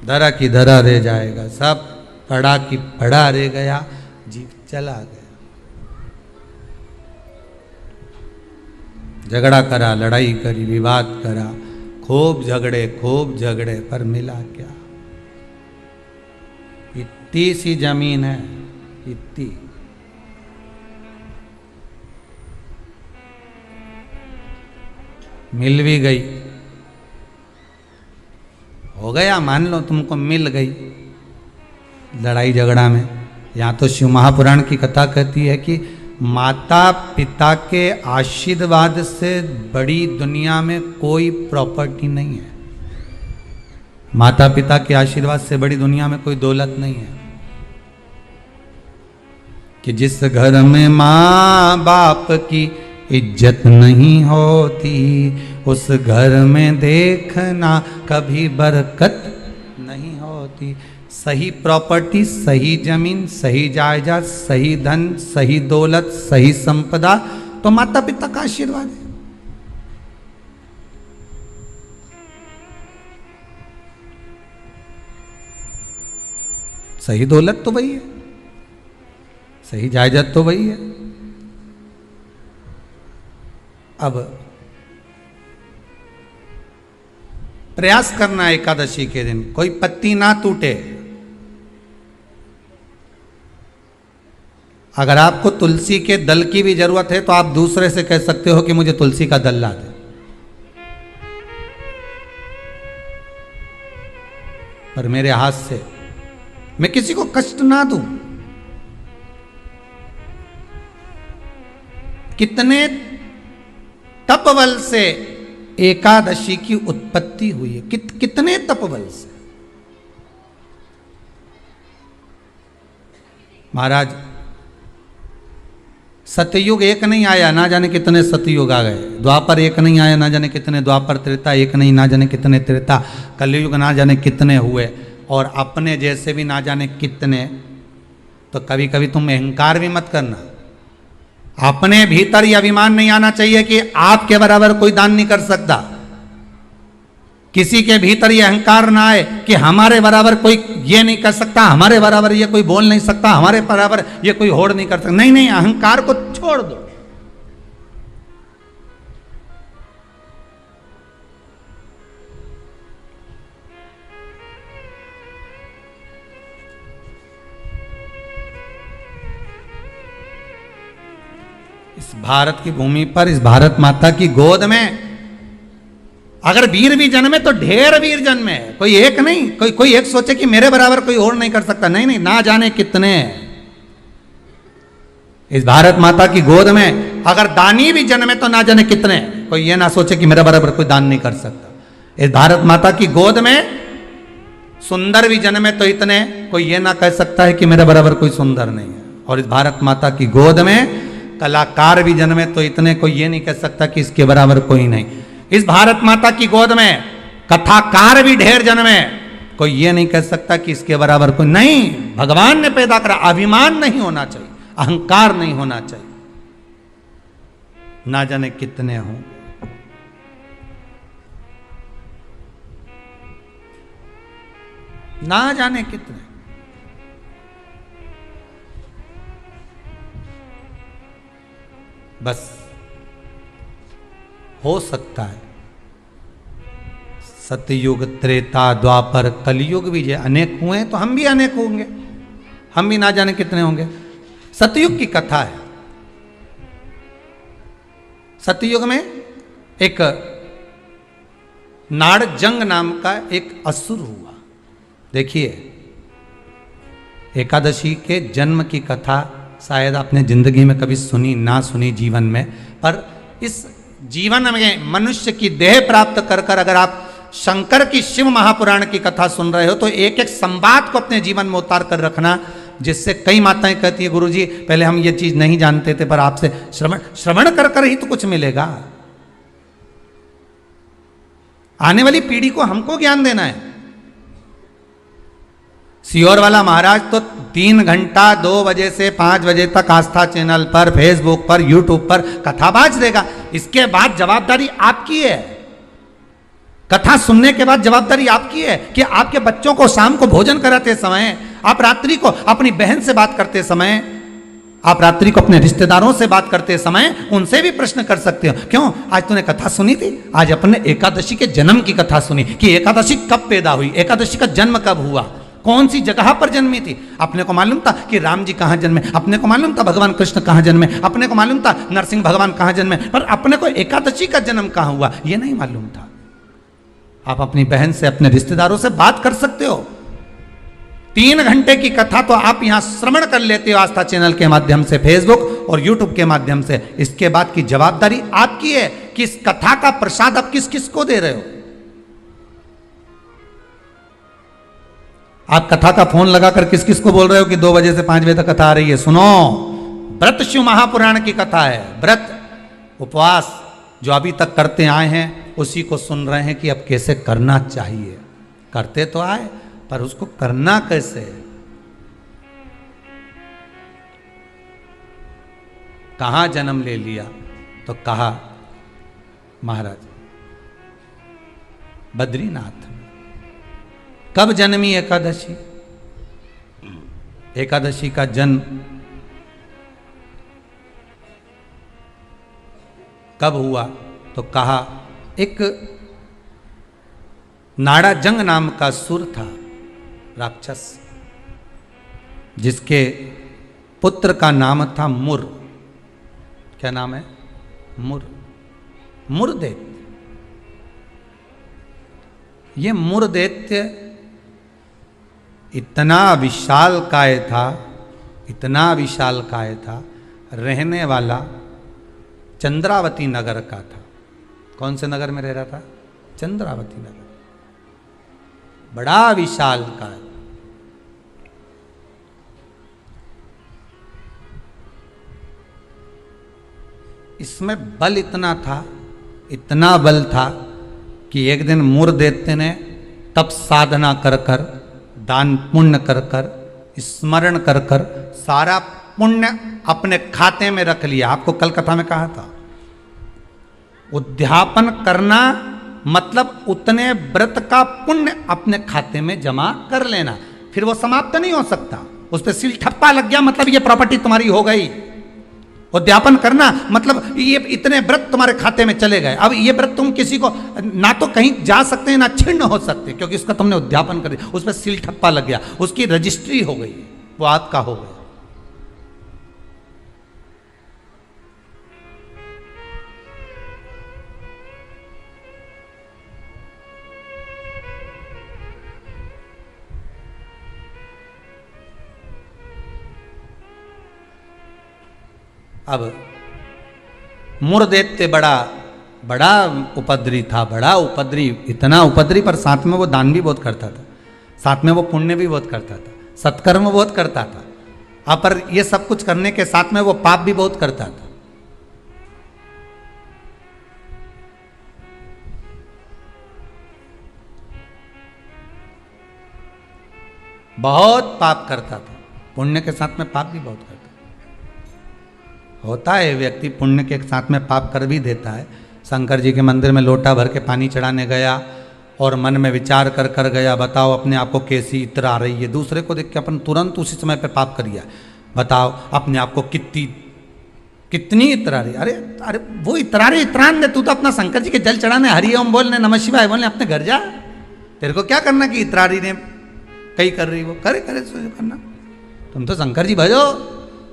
धरा की धरा रह जाएगा, सब पड़ा की पड़ा रह गया, जीव चला गया। झगड़ा करा, लड़ाई करी, विवाद करा, खूब झगड़े पर मिला क्या? इतनी सी जमीन है, इतनी। मिल भी गई, हो गया, मान लो तुमको मिल गई लड़ाई झगड़ा में। यहाँ तो शिव महापुराण की कथा कहती है कि माता पिता के आशीर्वाद से बड़ी दुनिया में कोई प्रॉपर्टी नहीं है। माता पिता के आशीर्वाद से बड़ी दुनिया में कोई दौलत नहीं है। कि जिस घर में माँ बाप की इज्जत नहीं होती, उस घर में देखना कभी बरकत नहीं होती। सही प्रॉपर्टी, सही जमीन, सही जायदाद, सही धन, सही दौलत, सही संपदा तो माता पिता का आशीर्वाद है। सही दौलत तो वही है, सही जायदाद तो वही है। अब प्रयास करना एकादशी के दिन कोई पत्ती ना टूटे। अगर आपको तुलसी के दल की भी जरूरत है तो आप दूसरे से कह सकते हो कि मुझे तुलसी का दल ला दे। पर मेरे हाथ से मैं किसी को कष्ट ना दूं। कितने तपबल से एकादशी की उत्पत्ति हुई है, कितने तपबल से। महाराज सतयुग एक नहीं आया, ना जाने कितने सतयुग आ गए। द्वापर एक नहीं आया, ना जाने कितने द्वापर। त्रेता एक नहीं, ना जाने कितने त्रेता। कलयुग ना जाने कितने हुए, और अपने जैसे भी ना जाने कितने। तो कभी कभी तुम अहंकार भी मत करना। अपने भीतर यह अभिमान नहीं आना चाहिए कि आपके बराबर कोई दान नहीं कर सकता। किसी के भीतर यह अहंकार ना आए कि हमारे बराबर कोई ये नहीं कर सकता, हमारे बराबर ये कोई बोल नहीं सकता, हमारे बराबर ये कोई होड़ नहीं कर सकता। नहीं नहीं, अहंकार को छोड़ दो। इस भारत की भूमि पर, इस भारत माता की गोद में अगर वीर भी जन्मे तो ढेर वीर जन्मे, कोई एक नहीं। कोई एक सोचे कि मेरे बराबर कोई और नहीं कर सकता। नहीं नहीं, ना जाने कितने। इस भारत माता की गोद में अगर दानी भी जन्मे तो ना जाने कितने। कोई ये ना सोचे कि मेरे बराबर कोई दान नहीं कर सकता। इस भारत माता की गोद में सुंदर भी जन्मे तो इतने। कोई ये ना कह सकता है कि मेरे बराबर कोई सुंदर नहीं है। और इस भारत माता की गोद में कलाकार भी जन्मे तो इतने। कोई ये नहीं कह सकता कि इसके बराबर कोई नहीं। इस भारत माता की गोद में कथाकार भी ढेर जन्मे, कोई ये नहीं कह सकता कि इसके बराबर कोई नहीं। भगवान ने पैदा करा। अभिमान नहीं होना चाहिए, अहंकार नहीं होना चाहिए। ना जाने कितने हों। ना जाने कितने। बस हो सकता है सतयुग, त्रेता, द्वापर, कलयुग भी जो अनेक हुए तो हम भी अनेक होंगे। हम भी ना जाने कितने होंगे। सतयुग की कथा है। सतयुग में एक नाड़जंग नाम का एक असुर हुआ। देखिए, एकादशी के जन्म की कथा शायद आपने जिंदगी में कभी सुनी ना सुनी जीवन में, पर इस जीवन में मनुष्य की देह प्राप्त कर कर अगर आप शंकर की शिव महापुराण की कथा सुन रहे हो तो एक एक संवाद को अपने जीवन में उतार कर रखना, जिससे कई माताएं कहती है गुरुजी पहले हम ये चीज नहीं जानते थे, पर आपसे श्रवण कर कर ही तो कुछ मिलेगा। आने वाली पीढ़ी को हमको ज्ञान देना है। सियोर वाला महाराज तो 3 घंटा 2 बजे से 5 बजे तक आस्था चैनल पर, फेसबुक पर, यूट्यूब पर कथा बाज देगा। इसके बाद जवाबदारी आपकी है। कथा सुनने के बाद जवाबदारी आपकी है कि आपके बच्चों को शाम को भोजन कराते समय, आप रात्रि को अपनी बहन से बात करते समय, आप रात्रि को अपने रिश्तेदारों से बात करते समय उनसे भी प्रश्न कर सकते हो। क्यों आज तूने कथा सुनी थी? आज अपने एकादशी के जन्म की कथा सुनी कि एकादशी कब पैदा हुई, एकादशी का जन्म कब हुआ, कौन सी जगह पर जन्मी थी। अपने को मालूम था कि राम जी कहाँ जन्मे, अपने को मालूम था भगवान कृष्ण कहाँ जन्मे, अपने को मालूम था नरसिंह भगवान कहाँ जन्मे, पर अपने को एकादशी का जन्म कहाँ हुआ ये नहीं मालूम था। आप अपनी बहन से, अपने रिश्तेदारों से बात कर सकते हो। 3 घंटे की कथा तो आप यहां श्रवण कर लेते हो आस्था चैनल के माध्यम से, फेसबुक और यूट्यूब के माध्यम से। इसके बाद की जवाबदारी आपकी है कि इस कथा का प्रसाद आप किस किस को दे रहे हो। आप कथा का फोन लगाकर किस किस को बोल रहे हो कि 2 बजे से 5 बजे तक कथा आ रही है। सुनो, व्रत शिव महापुराण की कथा है। व्रत उपवास जो अभी तक करते आए हैं उसी को सुन रहे हैं कि अब कैसे करना चाहिए। करते तो आए पर उसको करना कैसे। कहां जन्म ले लिया तो कहा महाराज बद्रीनाथ में। कब जन्मी एकादशी? एकादशी का जन्म कब हुआ तो कहा एक नाड़ाजंग नाम का सुर था, राक्षस, जिसके पुत्र का नाम था मुर। क्या नाम है? मुर। मुरदैत्य। ये मुरदैत्य इतना विशालकाय था, इतना विशालकाय था, रहने वाला चंद्रावती नगर का था। कौन से नगर में रह रहा था? चंद्रावती नगर। बड़ा विशाल का। इसमें बल इतना था, इतना बल था कि एक दिन मूर दैत्य ने तप साधना कर कर, दान पुण्य कर कर, स्मरण कर कर सारा पुण्य अपने खाते में रख लिया। आपको कल कथा में कहा था, उद्यापन करना मतलब उतने व्रत का पुण्य अपने खाते में जमा कर लेना, फिर वो समाप्त नहीं हो सकता। उस पर सील ठप्पा लग गया मतलब ये प्रॉपर्टी तुम्हारी हो गई। उद्यापन करना मतलब ये इतने व्रत तुम्हारे खाते में चले गए। अब ये व्रत तुम किसी को ना तो कहीं जा सकते हैं ना छिन्न हो सकते, क्योंकि इसका तुमने उद्यापन कर दिया, उस पर सील ठप्पा लग गया, उसकी रजिस्ट्री हो गई, वो आपका हो गया। अब मूर दैत्य बड़ा उपद्री था, बड़ा उपद्री, इतना उपद्री, पर साथ में वो दान भी बहुत करता था, साथ में वो पुण्य भी बहुत करता था, सत्कर्म बहुत करता था। अब पर ये सब कुछ करने के साथ में वो पाप भी बहुत करता था। बहुत पाप करता था, पुण्य के साथ में पाप भी बहुत करता था। होता है व्यक्ति पुण्य के साथ में पाप कर भी देता है। शंकर जी के मंदिर में लोटा भर के पानी चढ़ाने गया और मन में विचार कर कर गया, बताओ अपने आप को कैसी इत्र आ रही है। दूसरे को देख के अपन तुरंत उसी समय पे पाप कर लिया। बताओ अपने आप को कितनी इत्र आ रही। अरे अरे वो इतरारे इतरान दे, तू तो अपना शंकर जी के जल चढ़ाने, हरि ओम बोलने, नमः शिवाय बोलने अपने घर जा। तेरे को क्या करना कि इतरारी ने कई कर रही, वो करे करना। तुम तो शंकर जी भजो,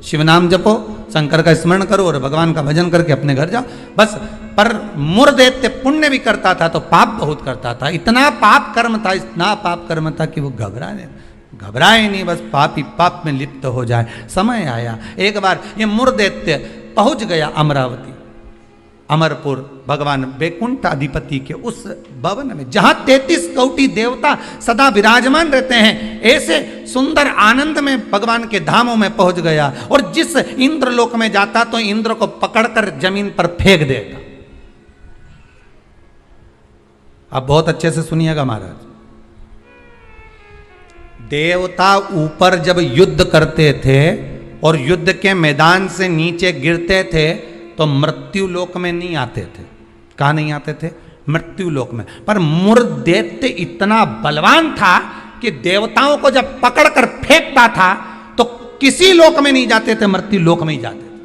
शिव नाम जपो, शंकर का स्मरण करो और भगवान का भजन करके अपने घर जाओ बस। पर मूर दैत्य पुण्य भी करता था तो पाप बहुत करता था। इतना पाप कर्म था, इतना पाप कर्म था कि वो घबराए नहीं, बस पाप ही पाप में लिप्त हो जाए। समय आया, एक बार ये मूर दैत्य पहुंच गया अमरावती, अमरपुर, भगवान वैकुंठ अधिपति के उस भवन में जहां 33 कोटि देवता सदा विराजमान रहते हैं। ऐसे सुंदर आनंद में भगवान के धामों में पहुंच गया और जिस इंद्रलोक में जाता तो इंद्र को पकड़कर जमीन पर फेंक देता। अब बहुत अच्छे से सुनिएगा महाराज, देवता ऊपर जब युद्ध करते थे और युद्ध के मैदान से नीचे गिरते थे तो मृत्यु लोक में नहीं आते थे। कहाँ नहीं आते थे? मृत्यु लोक में। पर मूर दैत्य इतना बलवान था कि देवताओं को जब पकड़कर फेंकता था तो किसी लोक में नहीं जाते थे, मृत्यु लोक में ही जाते थे।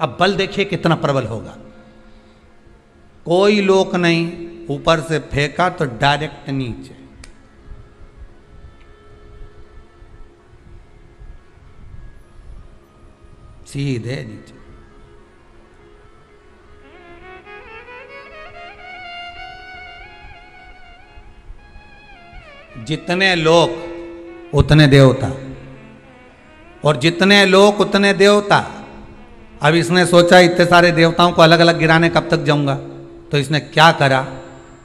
अब बल देखिए कितना प्रबल होगा। कोई लोक नहीं, ऊपर से फेंका तो डायरेक्ट नीचे। सीधे नीचे। जितने लोक उतने देवता, और जितने लोक उतने देवता। अब इसने सोचा इतने सारे देवताओं को अलग अलग गिराने कब तक जाऊंगा, तो इसने क्या करा,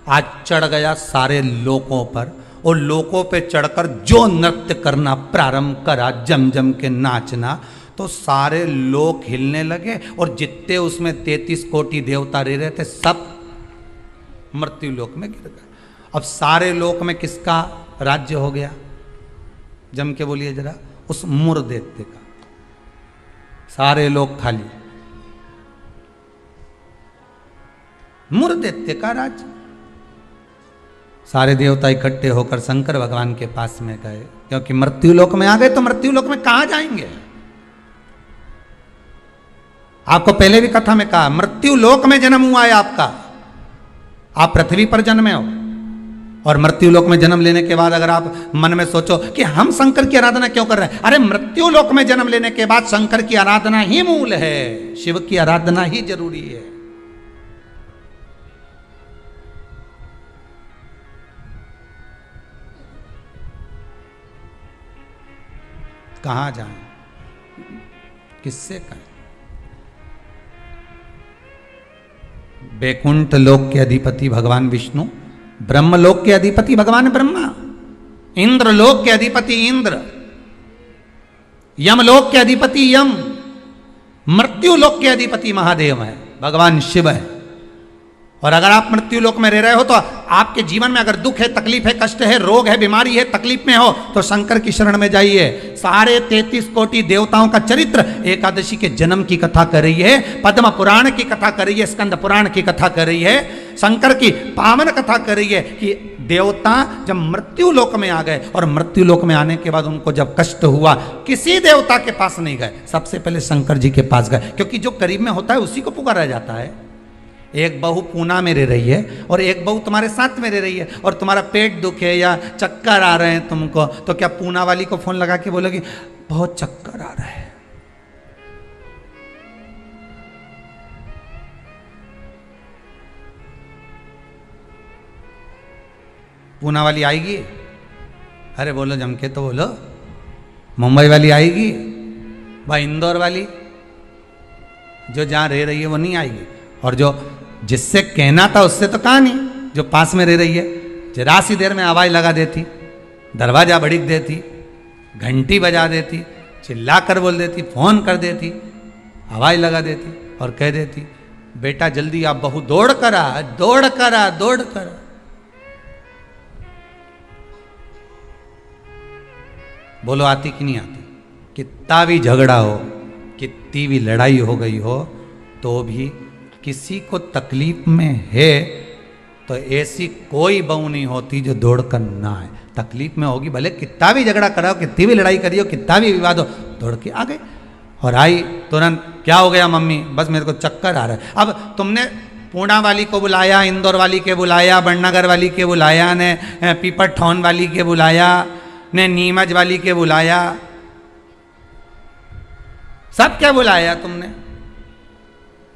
आज चढ़ गया सारे लोकों पर और लोकों पे चढ़कर जो नृत्य करना प्रारंभ करा, जम जम के नाचना, तो सारे लोक हिलने लगे और जितने उसमें 33 कोटि देवता रह रहे थे सब मृत्यु लोक में गिर गए। अब सारे लोक में किसका राज्य हो गया? जम के बोलिए जरा, उस मूर दैत्य का। सारे लोग खाली, मूर दैत्य का राज्य। सारे देवता इकट्ठे होकर शंकर भगवान के पास में गए, क्योंकि मृत्यु लोक में आ गए तो मृत्यु लोक में कहां जाएंगे। आपको पहले भी कथा में कहा, मृत्यु लोक में जन्म हुआ है आपका, आप पृथ्वी पर जन्मे हो। और मृत्यु लोक में जन्म लेने के बाद अगर आप मन में सोचो कि हम शंकर की आराधना क्यों कर रहे हैं, अरे मृत्यु लोक में जन्म लेने के बाद शंकर की आराधना ही मूल है, शिव की आराधना ही जरूरी है। कहां जाएं, किससे कहें? वैकुंठ लोक के अधिपति भगवान विष्णु, ब्रह्मलोक के अधिपति भगवान ब्रह्मा, इंद्रलोक के अधिपति इंद्र, यमलोक के अधिपति यम, मृत्यु लोक के अधिपति महादेव है। भगवान शिव है। और अगर आप मृत्यु लोक में रह रहे हो तो आपके जीवन में अगर दुख है, तकलीफ है, कष्ट है, रोग है, बीमारी है, तकलीफ में हो तो शंकर की शरण में जाइए। सारे 33 कोटि देवताओं का चरित्र एकादशी के जन्म की कथा कर रही है, पद्म पुराण की कथा कर रही है, स्कंद पुराण की कथा कर रही है, शंकर की पावन कथा कर रही है कि देवता जब मृत्यु लोक में आ गए और मृत्यु लोक में आने के बाद उनको जब कष्ट हुआ, किसी देवता के पास नहीं गए, सबसे पहले शंकर जी के पास गए, क्योंकि जो करीब में होता है उसी को पुकारा जाता है। एक बहू पूना में रह रही है और एक बहू तुम्हारे साथ में रह रही है और तुम्हारा पेट दुखे या चक्कर आ रहे हैं तुमको, तो क्या पूना वाली को फोन लगा के बोलोगी बहुत चक्कर आ रहा है? पूना वाली आएगी? अरे बोलो जम के तो बोलो। मुंबई वाली आएगी? भाई इंदौर वाली जो जहां रह रही है वो नहीं आएगी। और जो जिससे कहना था उससे तो कहा नहीं, जो पास में रह रही है जरा सी देर में आवाज लगा देती, दरवाजा बड़ीक देती, घंटी बजा देती, चिल्ला कर बोल देती, फोन कर देती, आवाज लगा देती और कह देती बेटा जल्दी आप बहू दौड़ कर आ, दौड़ कर आ, दौड़ कर आ। बोलो आती कि नहीं आती? कितना भी झगड़ा हो, कितनी भी लड़ाई हो गई हो, तो भी किसी को तकलीफ में है तो ऐसी कोई बहू नहीं होती जो दौड़ कर ना आए। तकलीफ में होगी, भले कितना भी झगड़ा कराओ, कितनी भी लड़ाई करी हो, कितना भी विवाद हो, दौड़ के आ गए और आई तुरंत। क्या हो गया मम्मी? बस मेरे को चक्कर आ रहा है। अब तुमने पूना वाली को बुलाया, इंदौर वाली के बुलाया, बड़नगर वाली के बुलाया, ने पीपर ठौन वाली के बुलाया, ने नीमच वाली के बुलाया, सब क्या बुलाया तुमने,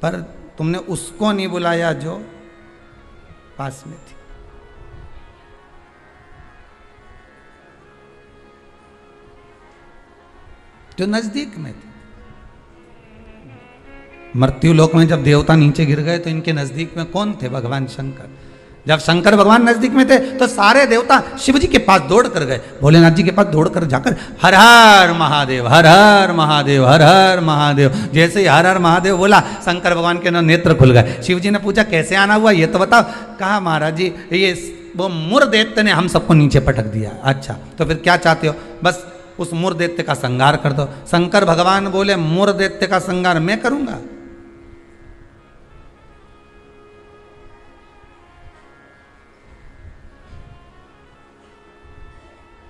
पर तुमने उसको नहीं बुलाया जो पास में थी। जो नजदीक में थी। मृत्यु लोक में जब देवता नीचे गिर गए तो इनके नजदीक में कौन थे? भगवान शंकर। जब शंकर भगवान नजदीक में थे तो सारे देवता शिव जी के पास दौड़ कर गए, भोलेनाथ जी के पास दौड़ कर जाकर हर हर महादेव, हर हर महादेव, हर हर महादेव। जैसे ही हर हर महादेव बोला, शंकर भगवान के नेत्र खुल गए। शिव जी ने पूछा कैसे आना हुआ ये तो बताओ। कहा महाराज जी ये वो मुर दैत्य ने हम सबको नीचे पटक दिया। अच्छा तो फिर क्या चाहते हो? बस उस मुर दैत्य का संहार कर दो। शंकर भगवान बोले मुर दैत्य का संहार मैं करूंगा?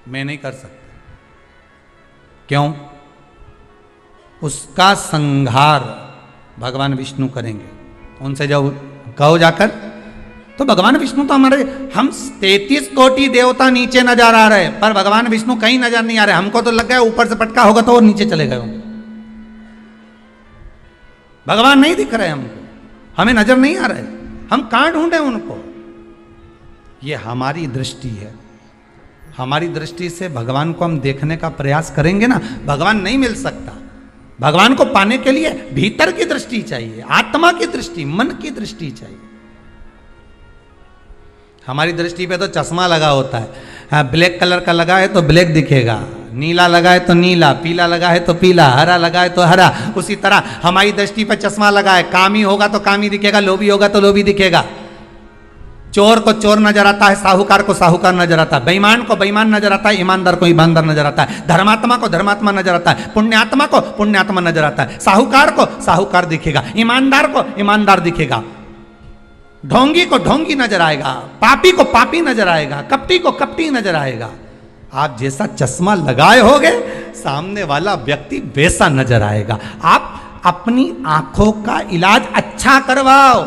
मैं नहीं कर सकता। क्यों? उसका संहार भगवान विष्णु करेंगे। उनसे जब कहो जाकर, तो भगवान विष्णु तो हमारे, हम 33 कोटि देवता नीचे नजर आ रहे, पर भगवान विष्णु कहीं नजर नहीं आ रहे। हमको तो लग गया ऊपर से पटका होगा तो वो नीचे चले गए होंगे। भगवान नहीं दिख रहे हमको, हमें नजर नहीं आ रहे, हम कहां ढूंढे उनको? ये हमारी दृष्टि है। हमारी दृष्टि से भगवान को हम देखने का प्रयास करेंगे ना, भगवान नहीं मिल सकता। भगवान को पाने के लिए भीतर की दृष्टि चाहिए, आत्मा की दृष्टि, मन की दृष्टि चाहिए। हमारी दृष्टि पे तो चश्मा लगा होता है, ब्लैक कलर का लगा है तो ब्लैक दिखेगा, नीला लगा है तो नीला, पीला लगा है तो पीला, हरा लगा है तो हरा। उसी तरह हमारी दृष्टि पे चश्मा लगा है, कामी होगा तो कामी दिखेगा, लोभी होगा तो लोभी दिखेगा। चोर को चोर नजर आता है, साहूकार को साहूकार नजर आता है, बेईमान को बेईमान नजर आता है, ईमानदार को ईमानदार नजर आता है, धर्मात्मा को धर्मात्मा नजर आता है, पुण्यात्मा को पुण्यात्मा नजर आता है। साहूकार को साहूकार दिखेगा, ईमानदार को ईमानदार दिखेगा, ढोंगी को ढोंगी नजर आएगा, पापी को पापी नजर आएगा, कपटी को कपटी नजर आएगा। आप जैसा चश्मा लगाए होगे सामने वाला व्यक्ति वैसा नजर आएगा। आप अपनी आंखों का इलाज अच्छा करवाओ,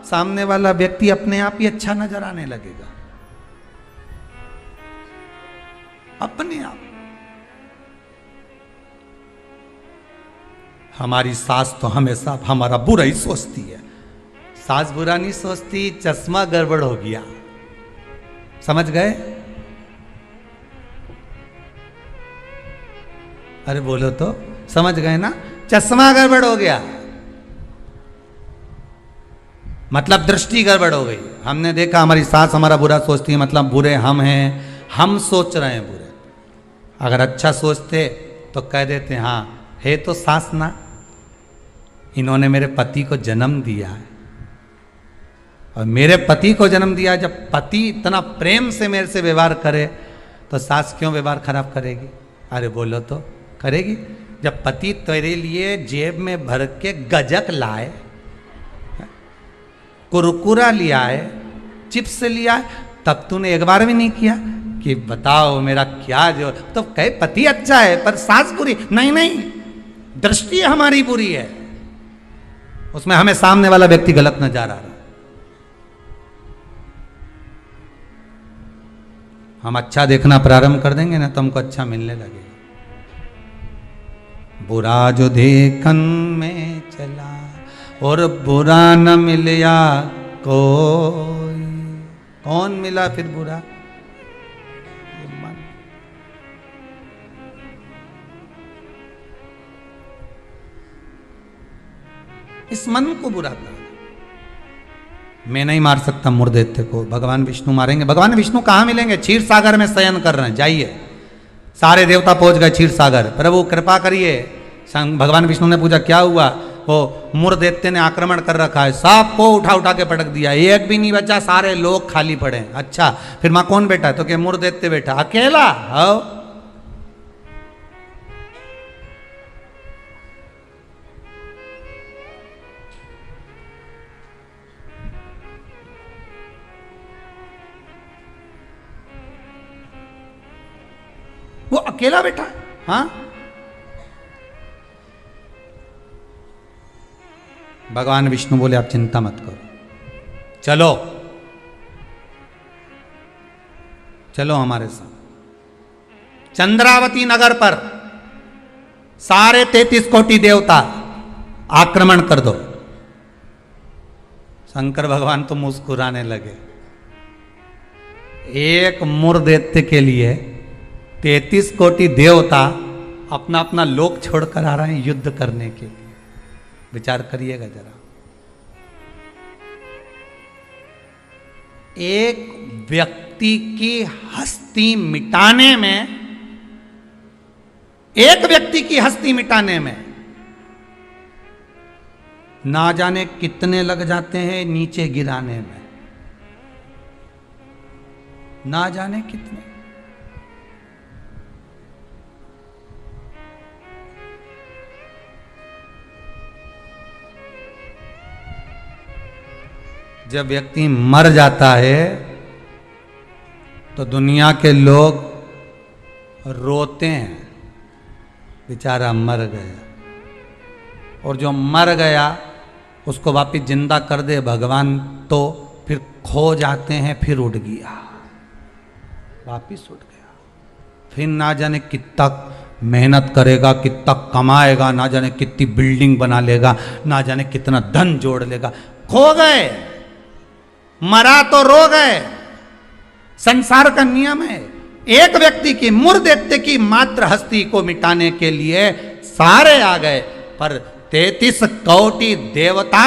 सामने वाला व्यक्ति अपने आप ही अच्छा नजर आने लगेगा, अपने आप। हमारी सास तो हमेशा हमारा बुरा ही सोचती है। सास बुरा नहीं सोचती, चश्मा गड़बड़ हो गया। समझ गए? अरे बोलो तो, समझ गए ना? चश्मा गड़बड़ हो गया मतलब दृष्टि गड़बड़ हो गई। हमने देखा हमारी सास हमारा बुरा सोचती है, मतलब बुरे हम हैं, हम सोच रहे हैं बुरे। अगर अच्छा सोचते तो कह देते हाँ है तो सास ना, इन्होंने मेरे पति को जन्म दिया है, और मेरे पति को जन्म दिया। जब पति इतना प्रेम से मेरे से व्यवहार करे तो सास क्यों व्यवहार खराब करेगी? अरे बोलो तो करेगी। जब पति तेरे लिए जेब में भर के गजक लाए, कुरकुरा लिया है, चिप्स लिया है, तब तूने एक बार भी नहीं किया कि बताओ मेरा क्या जो, तो कहे पति अच्छा है पर सास बुरी। नहीं नहीं, दृष्टि हमारी बुरी है, उसमें हमें सामने वाला व्यक्ति गलत नजर आ रहा है। हम अच्छा देखना प्रारंभ कर देंगे ना तो हमको अच्छा मिलने लगेगा। बुरा जो देखन में चला और बुरा न मिलया कोई, कौन मिला फिर बुरा? ये मन। इस मन को बुरा कर। मैं नहीं मार सकता मुर्देत्य को, भगवान विष्णु मारेंगे। भगवान विष्णु कहाँ मिलेंगे? क्षीर सागर में शयन कर रहे हैं, जाइए। सारे देवता पहुंच गए क्षीर सागर। प्रभु कृपा करिए। भगवान विष्णु ने पूछा क्या हुआ? वो मुर्देत्य ने आक्रमण कर रखा है, सबको उठा उठा के पटक दिया, एक भी नहीं बचा, सारे लोग खाली पड़े। अच्छा फिर मां कौन बैठा? तो क्या मुर्देत्य बैठा अकेला? आओ। वो अकेला बैठा है। हाँ, भगवान विष्णु बोले आप चिंता मत करो, चलो चलो हमारे साथ। चंद्रावती नगर पर सारे 33 कोटि देवता आक्रमण कर दो। शंकर भगवान तो मुस्कुराने लगे। एक मुर्दैत्य के लिए 33 कोटि देवता अपना अपना लोक छोड़कर आ रहे हैं युद्ध करने के लिए। विचार करिएगा जरा। एक व्यक्ति की हस्ती मिटाने में, एक व्यक्ति की हस्ती मिटाने में ना जाने कितने लग जाते हैं नीचे गिराने में, ना जाने कितने। जब व्यक्ति मर जाता है तो दुनिया के लोग रोते हैं, बेचारा मर गया। और जो मर गया उसको वापिस जिंदा कर दे भगवान तो फिर खो जाते हैं, फिर उठ गया, वापिस उठ गया। फिर ना जाने कितना मेहनत करेगा, कितना कमाएगा, ना जाने कितनी बिल्डिंग बना लेगा, ना जाने कितना धन जोड़ लेगा। खो गए, मरा तो रो गए। संसार का नियम है। एक व्यक्ति की मुर्दैत्य की मात्र हस्ती को मिटाने के लिए सारे आ गए, पर 33 कोटि देवता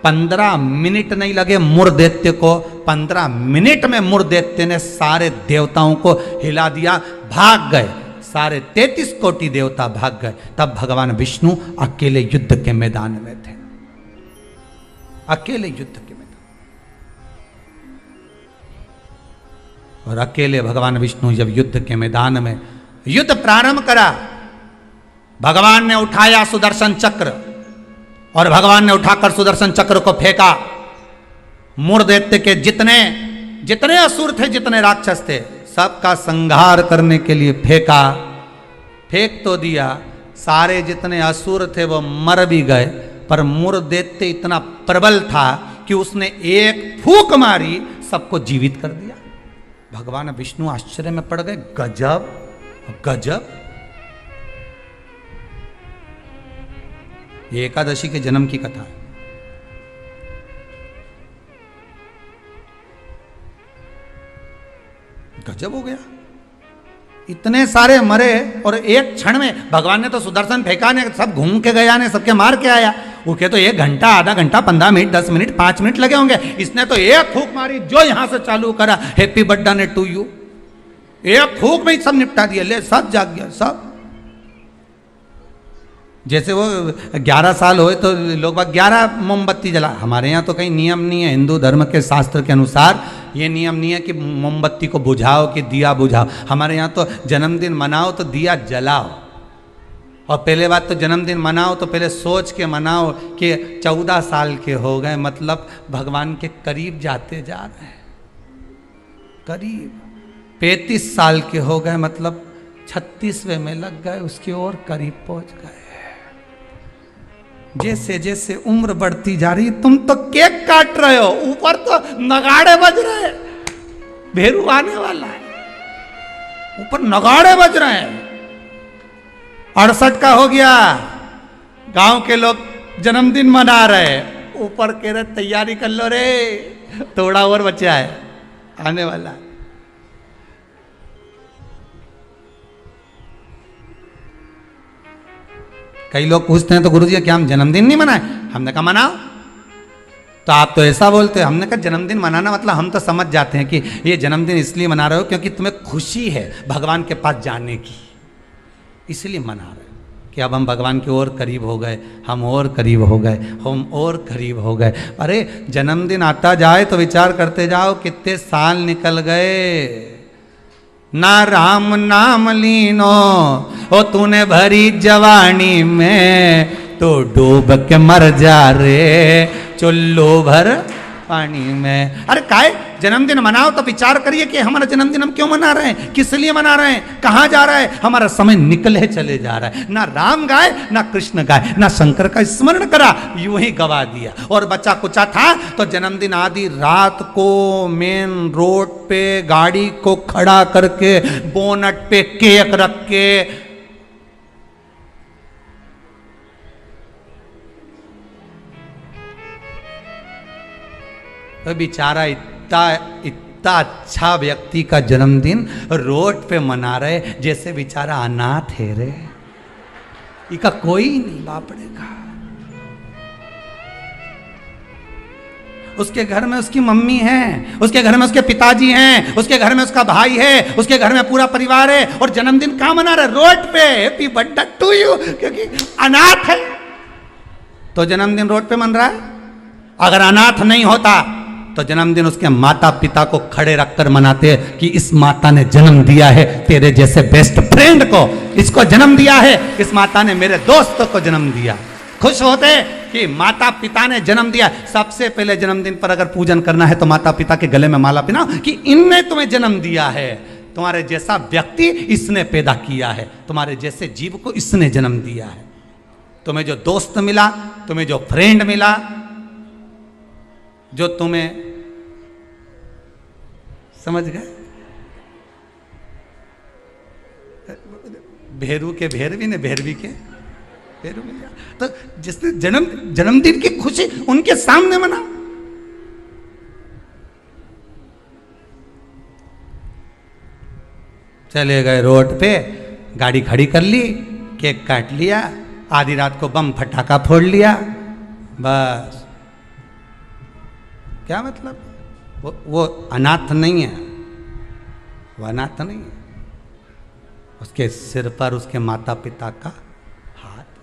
15 मिनट नहीं लगे मुर्दैत्य को। 15 मिनट में मुर्दैत्य ने सारे देवताओं को हिला दिया, भाग गए। सारे 33 कोटि देवता भाग गए। तब भगवान विष्णु अकेले युद्ध के मैदान में थे, अकेले युद्ध के मैदान। और अकेले भगवान विष्णु जब युद्ध के मैदान में युद्ध प्रारंभ करा, भगवान ने उठाया सुदर्शन चक्र और भगवान ने उठाकर सुदर्शन चक्र को फेंका। मुर्दैत्य के जितने जितने असुर थे, जितने राक्षस थे, सबका संहार करने के लिए फेंका। फेंक तो दिया, सारे जितने असुर थे वो मर भी गए, पर मुर्दैत्य इतना प्रबल था कि उसने एक फूंक मारी, सबको जीवित कर दिया। भगवान विष्णु आश्चर्य में पड़ गए, गजब गजब। ये एकादशी के जन्म की कथा है। गजब हो गया, इतने सारे मरे और एक क्षण में भगवान ने तो सुदर्शन फेंका ने, सब घूम के गया ने, सबके मार के आया। उनके तो 1 घंटा, आधा घंटा, 15 मिनट, 10 मिनट, 5 मिनट लगे होंगे। इसने तो एक फूंक मारी, जो यहां से चालू करा, हैप्पी बर्थडे टू यू, एक फूंक में ही सब निपटा दिया। ले सब जाग गया, सब जैसे वो 11 साल होए तो लोग बाग 11 मोमबत्ती जला, हमारे यहाँ तो कहीं नियम नहीं है, हिंदू धर्म के शास्त्र के अनुसार ये नियम नहीं है कि मोमबत्ती को बुझाओ कि दिया बुझाओ। हमारे यहाँ तो जन्मदिन मनाओ तो दिया जलाओ, और पहले बात तो जन्मदिन मनाओ तो पहले सोच के मनाओ कि 14 साल के हो गए, मतलब भगवान के करीब जाते जा रहे हैं, करीब 35 साल के हो गए, मतलब 36वें में लग गए, उसकी ओर करीब पहुंच गए। जैसे जैसे उम्र बढ़ती जा रही, तुम तो केक काट रहे हो, ऊपर तो नगाड़े बज रहे हैं, भेरू आने वाला है, ऊपर नगाड़े बज रहे हैं। 68 का हो गया, गांव के लोग जन्मदिन मना रहे, ऊपर कह रहे तैयारी कर लो रे, थोड़ा और बचा है, आने वाला है। कई लोग पूछते हैं तो गुरुजी क्या हम जन्मदिन नहीं मनाए? हमने कहा मनाओ, तो आप तो ऐसा बोलते हैं। हमने कहा जन्मदिन मनाना मतलब हम तो समझ जाते हैं कि ये जन्मदिन इसलिए मना रहे हो क्योंकि तुम्हें खुशी है भगवान के पास जाने की, इसलिए मना रहे हो कि अब हम भगवान की ओर करीब हो गए, हम और करीब हो गए, हम और करीब हो गए। अरे जन्मदिन आता जाए तो विचार करते जाओ कितने साल निकल गए, ना राम नाम लीनो ओ तूने भरी जवानी में, तो डूब के मर जा रे चुल्लू भर पानी में। अरे काय जन्मदिन मनाओ तो विचार करिए कि हमारा जन्मदिन हम क्यों मना रहे हैं, किस लिए मना रहे हैं, कहाँ जा रहा है, हमारा समय निकले चले जा रहा है। ना राम गाए ना कृष्ण गाए ना शंकर का स्मरण करा, यूं ही गवा दिया। और बच्चा कुचा था तो जन्मदिन आदि रात को मेन रोड पे गाड़ी को खड़ा करके बोनट पे केक रख के तो बेचारा इतना अच्छा व्यक्ति का जन्मदिन रोड पे मना रहे जैसे बेचारा अनाथ है रे, इसका कोई नहीं बापड़े का। उसके घर में उसकी मम्मी है, उसके घर में उसके पिताजी हैं, उसके घर में उसका भाई है, उसके घर में पूरा परिवार है, और जन्मदिन कहां मना रहे? रोड पे। हैप्पी बर्थडे टू यू, क्योंकि अनाथ है तो जन्मदिन रोड पे मन रहा है। अगर अनाथ नहीं होता तो जन्मदिन उसके माता पिता को खड़े रखकर मनाते कि इस माता ने जन्म दिया है तेरे जैसे बेस्ट फ्रेंड को, इसको जन्म दिया है, इस माता ने मेरे दोस्तों को जन्म दिया। खुश होते कि माता पिता ने जन्म दिया। सबसे पहले जन्मदिन पर अगर पूजन करना है तो माता पिता के गले में माला पहनाओ कि इनने तुम्हें जन्म दिया है, तुम्हारे जैसा व्यक्ति इसने पैदा किया है, तुम्हारे जैसे जीव को इसने जन्म दिया है। तुम्हें जो दोस्त मिला, तुम्हें जो फ्रेंड मिला, जो तुम्हें समझ गए, भेरू के भेरवी ने भेरवी के भेरू मिल गया। तो जिसने जन्मदिन की खुशी उनके सामने मना। चले गए रोड पे, गाड़ी खड़ी कर ली, केक काट लिया, आधी रात को बम फटाका फोड़ लिया, बस। क्या मतलब? वो अनाथ नहीं है, वो अनाथ नहीं है, उसके सिर पर उसके माता पिता का हाथ।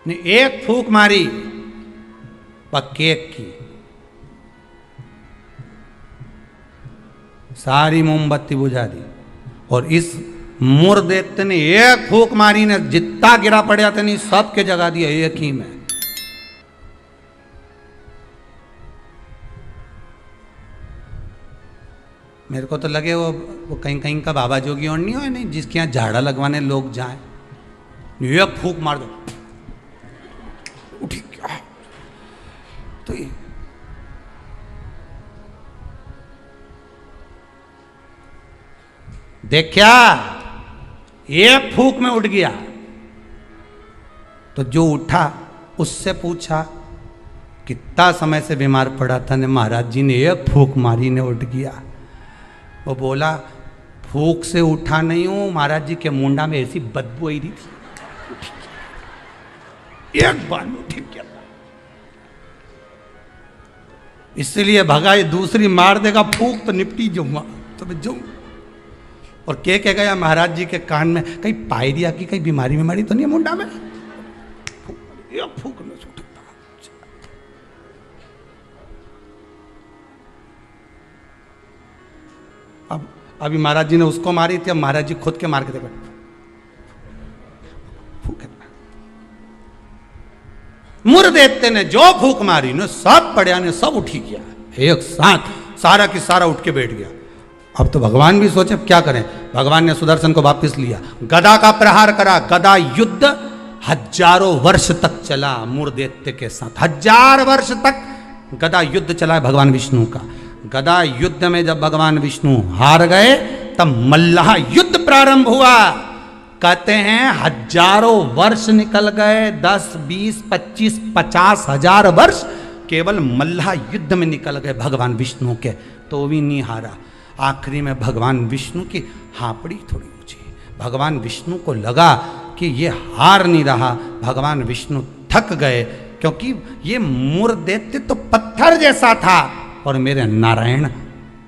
ने एक फूंक मारी केक की, सारी मोमबत्ती बुझा दी। और इस मुर्देते ने एक फूंक मारी ने जितना गिरा पड़ा था नहीं सब के जगा दिया एक ही में। मेरे को तो लगे वो कहीं कहीं का बाबा जोगी और नहीं हो, नहीं जिसके यहाँ झाड़ा लगवाने लोग जाए, एक फूंक मार दो उठी क्या। तो ये देखा, एक फूंक में उठ गया। तो जो उठा उससे पूछा कितना समय से बीमार पड़ा था ने? महाराज जी ने एक फूंक मारी ने उठ गया। वो बोला फूंक से उठा नहीं हूं, महाराज जी के मुंडा में ऐसी बदबू आई रही थी, एक बार में उठ गया। इसलिए भगा, ये दूसरी मार देगा फूंक तो निपटी जाऊंगा। तो मैं जाऊं। और के कह गया महाराज जी के कान में, कहीं पायरिया की कहीं बीमारी में मरी तो नहीं है मुंडा में? फूक न छूटता। अब अभी महाराज जी ने उसको मारी थी, अब महाराज जी खुद के मार के देखो, मुर्देते ने जो फूक मारी ने सब पड़िया ने सब उठी किया एक साथ, सारा की सारा उठ के बैठ गया। अब तो भगवान भी सोचे क्या करें। भगवान ने सुदर्शन को वापस लिया, गदा का प्रहार करा। गदा युद्ध हजारों वर्ष तक चला मुर्देत्य के साथ, 1000 वर्ष तक गदा युद्ध चला है भगवान विष्णु का। गदा युद्ध में जब भगवान विष्णु हार गए तब मल्लाह युद्ध प्रारंभ हुआ। कहते हैं हजारों वर्ष निकल गए, 10, 20, 25, 50 हजार वर्ष केवल मल्लाह युद्ध में निकल गए भगवान विष्णु के, तो भी नहीं हारा। आखिरी में भगवान विष्णु की हापड़ी थोड़ी ऊंची, भगवान विष्णु को लगा कि ये हार नहीं रहा। भगवान विष्णु थक गए, क्योंकि ये मुर्देत्य तो पत्थर जैसा था और मेरे नारायण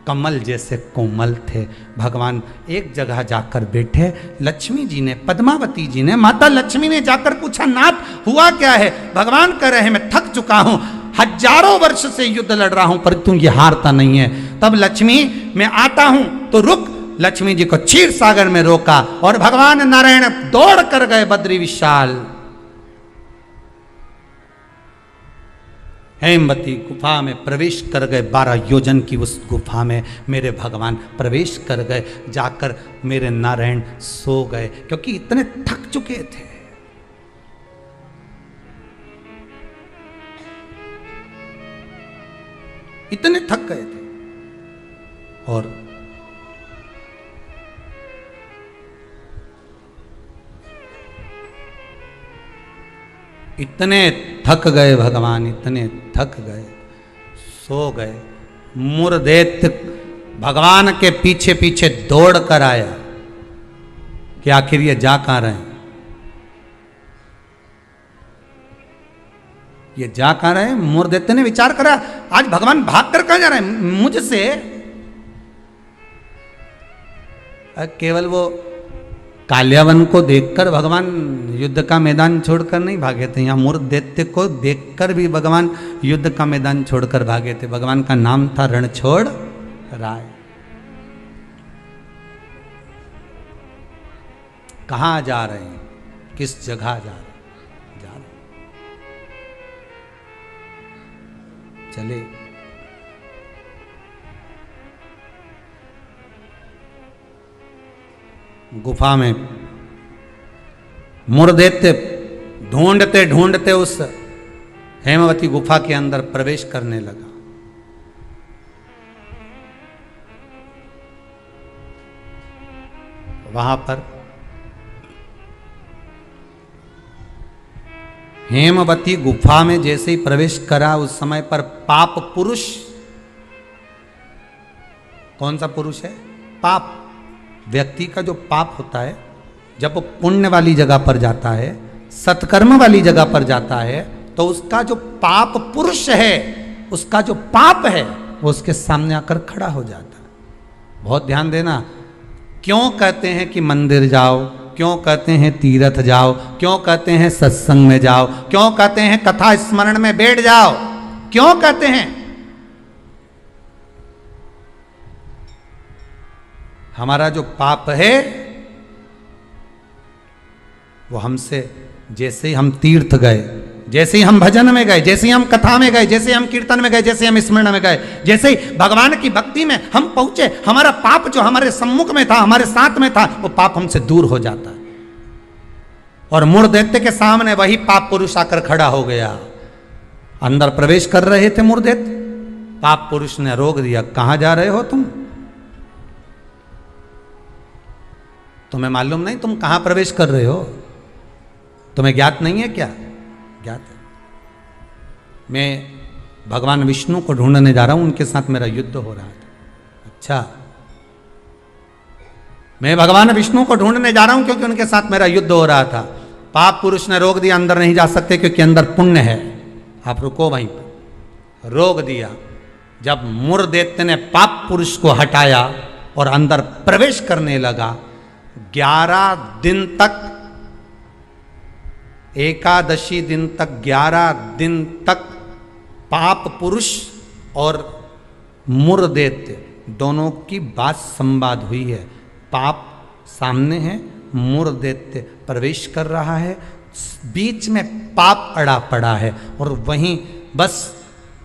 कमल जैसे कोमल थे। भगवान एक जगह जाकर बैठे। लक्ष्मी जी ने, पद्मावती जी ने, माता लक्ष्मी ने जाकर पूछा, नाथ हुआ क्या है? भगवान कह रहे हैं मैं थक चुका हूं, हजारों वर्ष से युद्ध लड़ रहा हूं पर तुम ये हारता नहीं है। तब लक्ष्मी मैं आता हूं तो रुक। लक्ष्मी जी को क्षीर सागर में रोका और भगवान नारायण दौड़ कर गए बद्री विशाल। हेमवती गुफा में प्रवेश कर गए, 12 योजन की उस गुफा में मेरे भगवान प्रवेश कर गए। जाकर मेरे नारायण सो गए, क्योंकि इतने थक चुके थे। इतने थक गए थे और इतने थक गए भगवान, इतने थक गए, सो गए। मुर्देत्य भगवान के पीछे पीछे दौड़ कर आया कि आखिर ये जा कहां रहे हैं, ये जा कहां रहे हैं। मुर्देत्य ने विचार करा, आज भगवान भाग कर कहां जा रहे हैं मुझसे। केवल वो काल्यावन को देखकर भगवान युद्ध का मैदान छोड़कर नहीं भागे थे, यहाँ मुर्देत्य को देखकर भी भगवान युद्ध का मैदान छोड़कर भागे थे। भगवान का नाम था रणछोड़ राय। कहाँ जा रहे हैं, किस जगह जा रहे हैं? जा रहे चले। गुफा में मुर्देत्य ढूंढते ढूंढते उस हेमवती गुफा के अंदर प्रवेश करने लगा। वहां पर हेमवती गुफा में जैसे ही प्रवेश करा, उस समय पर पाप पुरुष, कौन सा पुरुष है? पाप व्यक्ति का जो पाप होता है, जब वो पुण्य वाली जगह पर जाता है, सत्कर्म वाली जगह पर जाता है, तो उसका जो पाप पुरुष है, उसका जो पाप है, वो उसके सामने आकर खड़ा हो जाता है। बहुत ध्यान देना। क्यों कहते हैं कि मंदिर जाओ, क्यों कहते हैं तीर्थ जाओ, क्यों कहते हैं सत्संग में जाओ, क्यों कहते हैं कथा स्मरण में बैठ जाओ, क्यों कहते हैं? हमारा जो पाप है वो हमसे, जैसे ही हम तीर्थ गए, जैसे ही हम भजन में गए, जैसे ही हम कथा में गए, जैसे ही हम कीर्तन में गए, जैसे ही हम स्मरण में गए, जैसे ही भगवान की भक्ति में हम पहुंचे, हमारा पाप जो हमारे सम्मुख में था, हमारे साथ में था, वो पाप हमसे दूर हो जाता है। और मुर्देत्य के सामने वही पाप पुरुष आकर खड़ा हो गया। अंदर प्रवेश कर रहे थे मुर्देत्य, पाप पुरुष ने रोक दिया, कहां जा रहे हो तुम? तुम्हें मालूम नहीं तुम कहां प्रवेश कर रहे हो? तुम्हें ज्ञात नहीं है क्या? ज्ञात है। मैं भगवान विष्णु को ढूंढने जा रहा हूं, उनके साथ मेरा युद्ध हो रहा था। अच्छा, मैं भगवान विष्णु को ढूंढने जा रहा हूं क्योंकि उनके साथ मेरा युद्ध हो रहा था। पाप पुरुष ने रोक दिया, अंदर नहीं जा सकते क्योंकि अंदर पुण्य है, आप रुको वहीं पर। रोक दिया। जब मुर्देत्य ने पाप पुरुष को हटाया और अंदर प्रवेश करने लगा। 11 दिन तक, एकादशी दिन तक, 11 दिन तक पाप पुरुष और मुरदैत्य दोनों की बात संवाद हुई है। पाप सामने है, मुरदैत्य प्रवेश कर रहा है, बीच में पाप अड़ा पड़ा है। और वहीं बस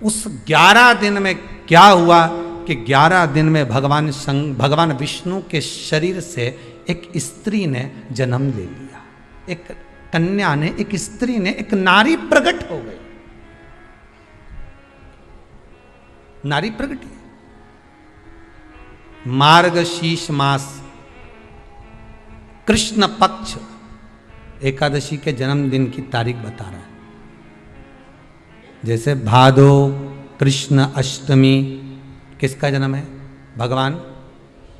उस 11 दिन में क्या हुआ कि 11 दिन में भगवान विष्णु के शरीर से एक स्त्री ने जन्म ले लिया, एक कन्या ने, एक स्त्री ने, एक नारी प्रकट हो गई। नारी प्रकट, मार्गशीर्ष मास कृष्ण पक्ष एकादशी के जन्मदिन की तारीख बता रहा है। जैसे भादो कृष्ण अष्टमी किसका जन्म है? भगवान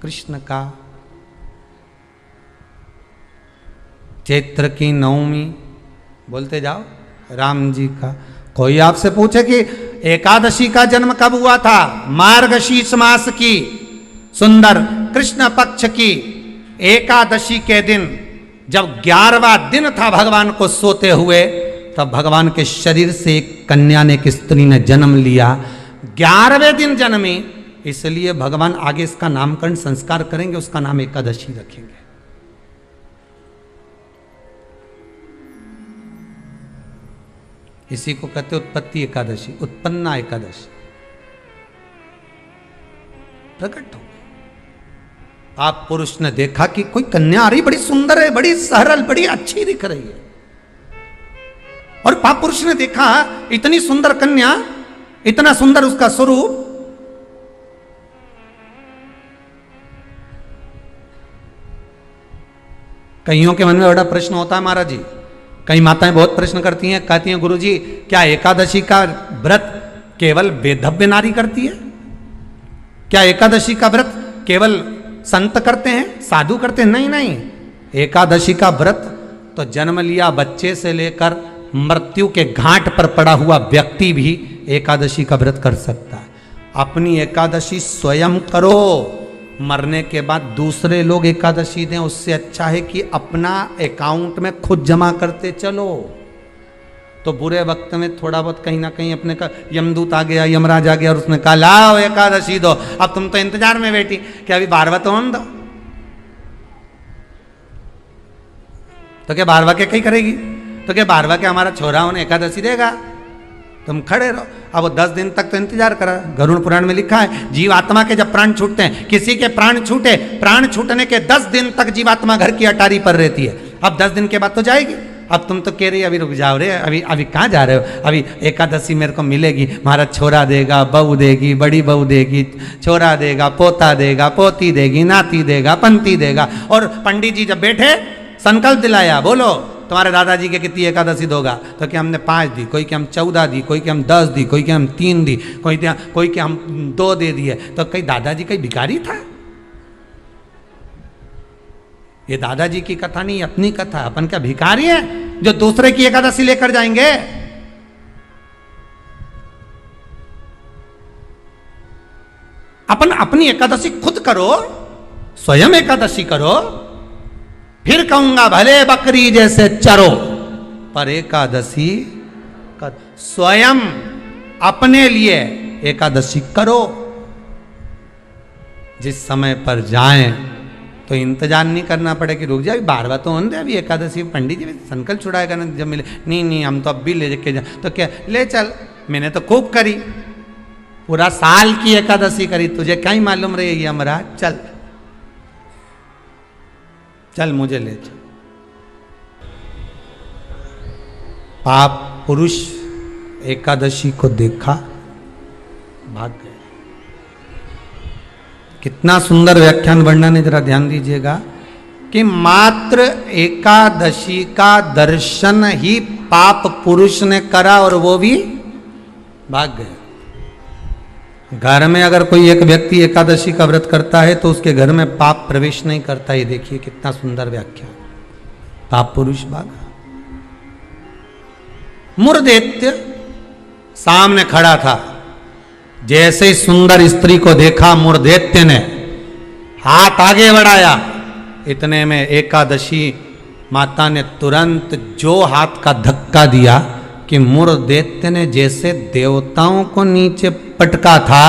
कृष्ण का। चैत्र की नवमी बोलते जाओ, राम जी का। कोई आपसे पूछे कि एकादशी का जन्म कब हुआ था? मार्गशीर्ष मास की सुंदर कृष्ण पक्ष की एकादशी के दिन, जब 11वां दिन था भगवान को सोते हुए, तब भगवान के शरीर से एक कन्या ने, एक स्त्री ने जन्म लिया। 11वें दिन जन्मी, इसलिए भगवान आगे इसका नामकरण संस्कार करेंगे, उसका नाम एकादशी रखेंगे। इसी को कहते उत्पत्ति एकादशी, उत्पन्ना एकादशी। प्रकट हो आप पुरुष ने देखा कि कोई कन्या आ रही, बड़ी सुंदर है, बड़ी सरल, बड़ी अच्छी दिख रही है। और पाप पुरुष ने देखा इतनी सुंदर कन्या, इतना सुंदर उसका स्वरूप। कईयों के मन में बड़ा प्रश्न होता है महाराज जी, कई माताएं बहुत प्रश्न करती हैं, कहती हैं गुरुजी क्या एकादशी का व्रत केवल वेदव्य नारी करती है? क्या एकादशी का व्रत केवल संत करते हैं, साधु करते हैं? नहीं नहीं, एकादशी का व्रत तो जन्म लिया बच्चे से लेकर मृत्यु के घाट पर पड़ा हुआ व्यक्ति भी एकादशी का व्रत कर सकता है। अपनी एकादशी स्वयं करो, मरने के बाद दूसरे लोग एकादशी दें, उससे अच्छा है कि अपना अकाउंट में खुद जमा करते चलो। तो बुरे वक्त में थोड़ा बहुत कहीं ना कहीं अपने का यमदूत आ गया, यमराज आ गया और उसने कहा लाओ एकादशी दो। अब तुम तो इंतजार में बैठी कि अभी 12वां तो हम दो, तो क्या 12वां के कहीं करेगी? तो क्या 12वां के हमारा छोरा उन्हें एकादशी देगा? तुम खड़े रहो। अब वो 10 दिन तक तो इंतजार करा। गरुड़ पुराण में लिखा है जीवात्मा के जब प्राण छूटते हैं, किसी के प्राण छूटे, प्राण छूटने के 10 दिन तक जीवात्मा घर की अटारी पर रहती है। अब 10 दिन के बाद तो जाएगी। अब तुम तो कह रही अभी रुक जाओ रे, अभी कहाँ जा रहे हो? अभी एकादशी मेरे को मिलेगी, हमारा छोरा देगा, बहू देगी, बड़ी बहू देगी, छोरा देगा, पोता देगा, पोती देगी, नाती देगा, पंती देगा। और पंडित जी जब बैठे संकल्प दिलाया, बोलो तुम्हारे दादाजी के कितनी एकादशी दोगा? तो क्या हमने 5 दी, कोई के हम 14 दी, कोई के हम 10 दी, कोई के हम 3 दी, कोई के हम 2 दे दिए। तो कहीं दादाजी कहीं भिखारी था? ये दादाजी की कथा नहीं, अपनी कथा। अपन क्या भिखारी है जो दूसरे की एकादशी लेकर जाएंगे? अपन अपनी एकादशी खुद करो, स्वयं एकादशी करो, फिर कहूंगा भले बकरी जैसे चरो, पर एकादशी कर। स्वयं अपने लिए एकादशी करो। जिस समय पर जाएं तो इंतजार नहीं करना पड़े कि रुक जाए 12वां तो होने दे, अभी एकादशी पंडित जी संकल्प छुड़ाएगा ना जब मिले। नहीं हम तो अब भी ले के जाए। तो क्या ले चल, मैंने तो खूब करी, पूरा साल की एकादशी करी, तुझे क्या ही मालूम रही है महाराज? चल चल मुझे ले चल। पाप पुरुष एकादशी को देखा, भाग गए। कितना सुंदर व्याख्यान वर्णन है, जरा ध्यान दीजिएगा कि मात्र एकादशी का दर्शन ही पाप पुरुष ने करा और वो भी भाग गए। घर में अगर कोई एक व्यक्ति एकादशी का व्रत करता है तो उसके घर में पाप प्रवेश नहीं करता। ये देखिए कितना सुंदर व्याख्यान। पाप पुरुष भागा। मुरदैत्य सामने खड़ा था। जैसे ही सुंदर स्त्री को देखा मुरदैत्य ने, हाथ आगे बढ़ाया, इतने में एकादशी माता ने तुरंत जो हाथ का धक्का दिया कि मुर दैत्य ने जैसे देवताओं को नीचे पटका था,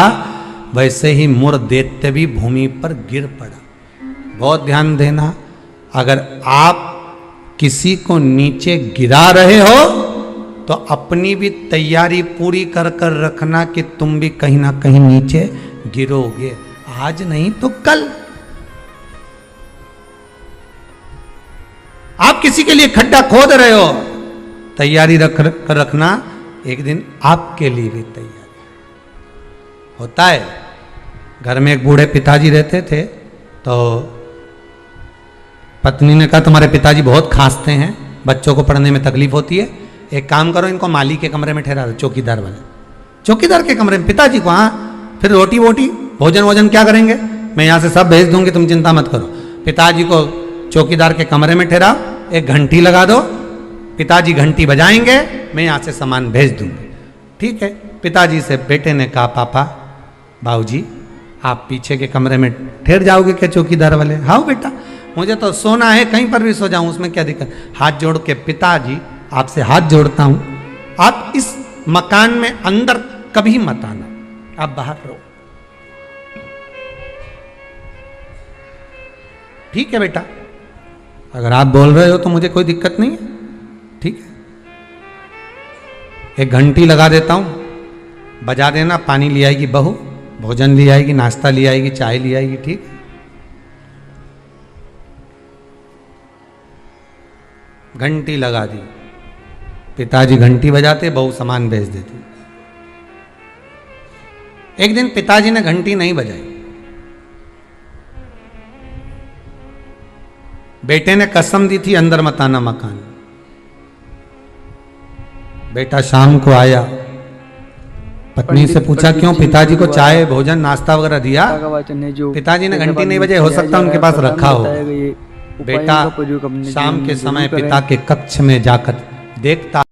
वैसे ही मुर दैत्य भी भूमि पर गिर पड़ा। बहुत ध्यान देना, अगर आप किसी को नीचे गिरा रहे हो तो अपनी भी तैयारी पूरी कर कर रखना कि तुम भी कहीं ना कहीं नीचे गिरोगे, आज नहीं तो कल। आप किसी के लिए खड्डा खोद रहे हो, तैयारी कर रखना, एक दिन आपके लिए भी तैयारी होता है। घर में एक बूढ़े पिताजी रहते थे, तो पत्नी ने कहा तुम्हारे पिताजी बहुत खांसते हैं, बच्चों को पढ़ने में तकलीफ होती है, एक काम करो इनको माली के कमरे में ठहरा दो, चौकीदार वाले, चौकीदार के कमरे में पिताजी को। हाँ, फिर रोटी वोटी भोजन वोजन क्या करेंगे, मैं यहाँ से सब भेज दूंगी, तुम चिंता मत करो। पिताजी को चौकीदार के कमरे में ठहराओ, एक घंटी लगा दो, पिताजी घंटी बजाएंगे, मैं यहाँ से सामान भेज दूंगी। ठीक है, पिताजी से बेटे ने कहा पापा बाबूजी आप पीछे के कमरे में ठहर जाओगे क्या चौकीदार वाले? हाँ बेटा, मुझे तो सोना है, कहीं पर भी सो जाऊं, उसमें क्या दिक्कत। हाथ जोड़ के पिताजी आपसे हाथ जोड़ता हूं, आप इस मकान में अंदर कभी मत आना, आप बाहर रहो। ठीक है बेटा, अगर आप बोल रहे हो तो मुझे कोई दिक्कत नहीं है। ठीक है, एक घंटी लगा देता हूं, बजा देना, पानी ले आएगी बहू, भोजन ले आएगी, नाश्ता ले आएगी, चाय ले आएगी। ठीक है, घंटी लगा दी, पिताजी घंटी बजाते, बहू सामान भेज देती। एक दिन पिताजी ने घंटी नहीं बजाई, बेटे ने कसम दी थी अंदर मत आना मकान। बेटा शाम को आया, पत्नी से पूछा क्यों, पिताजी को चाय भोजन नाश्ता वगैरह दिया? पिताजी ने घंटी नहीं बजाई, हो सकता उनके पास रखा हो। बेटा शाम के समय पिता के कक्ष में जाकर देखता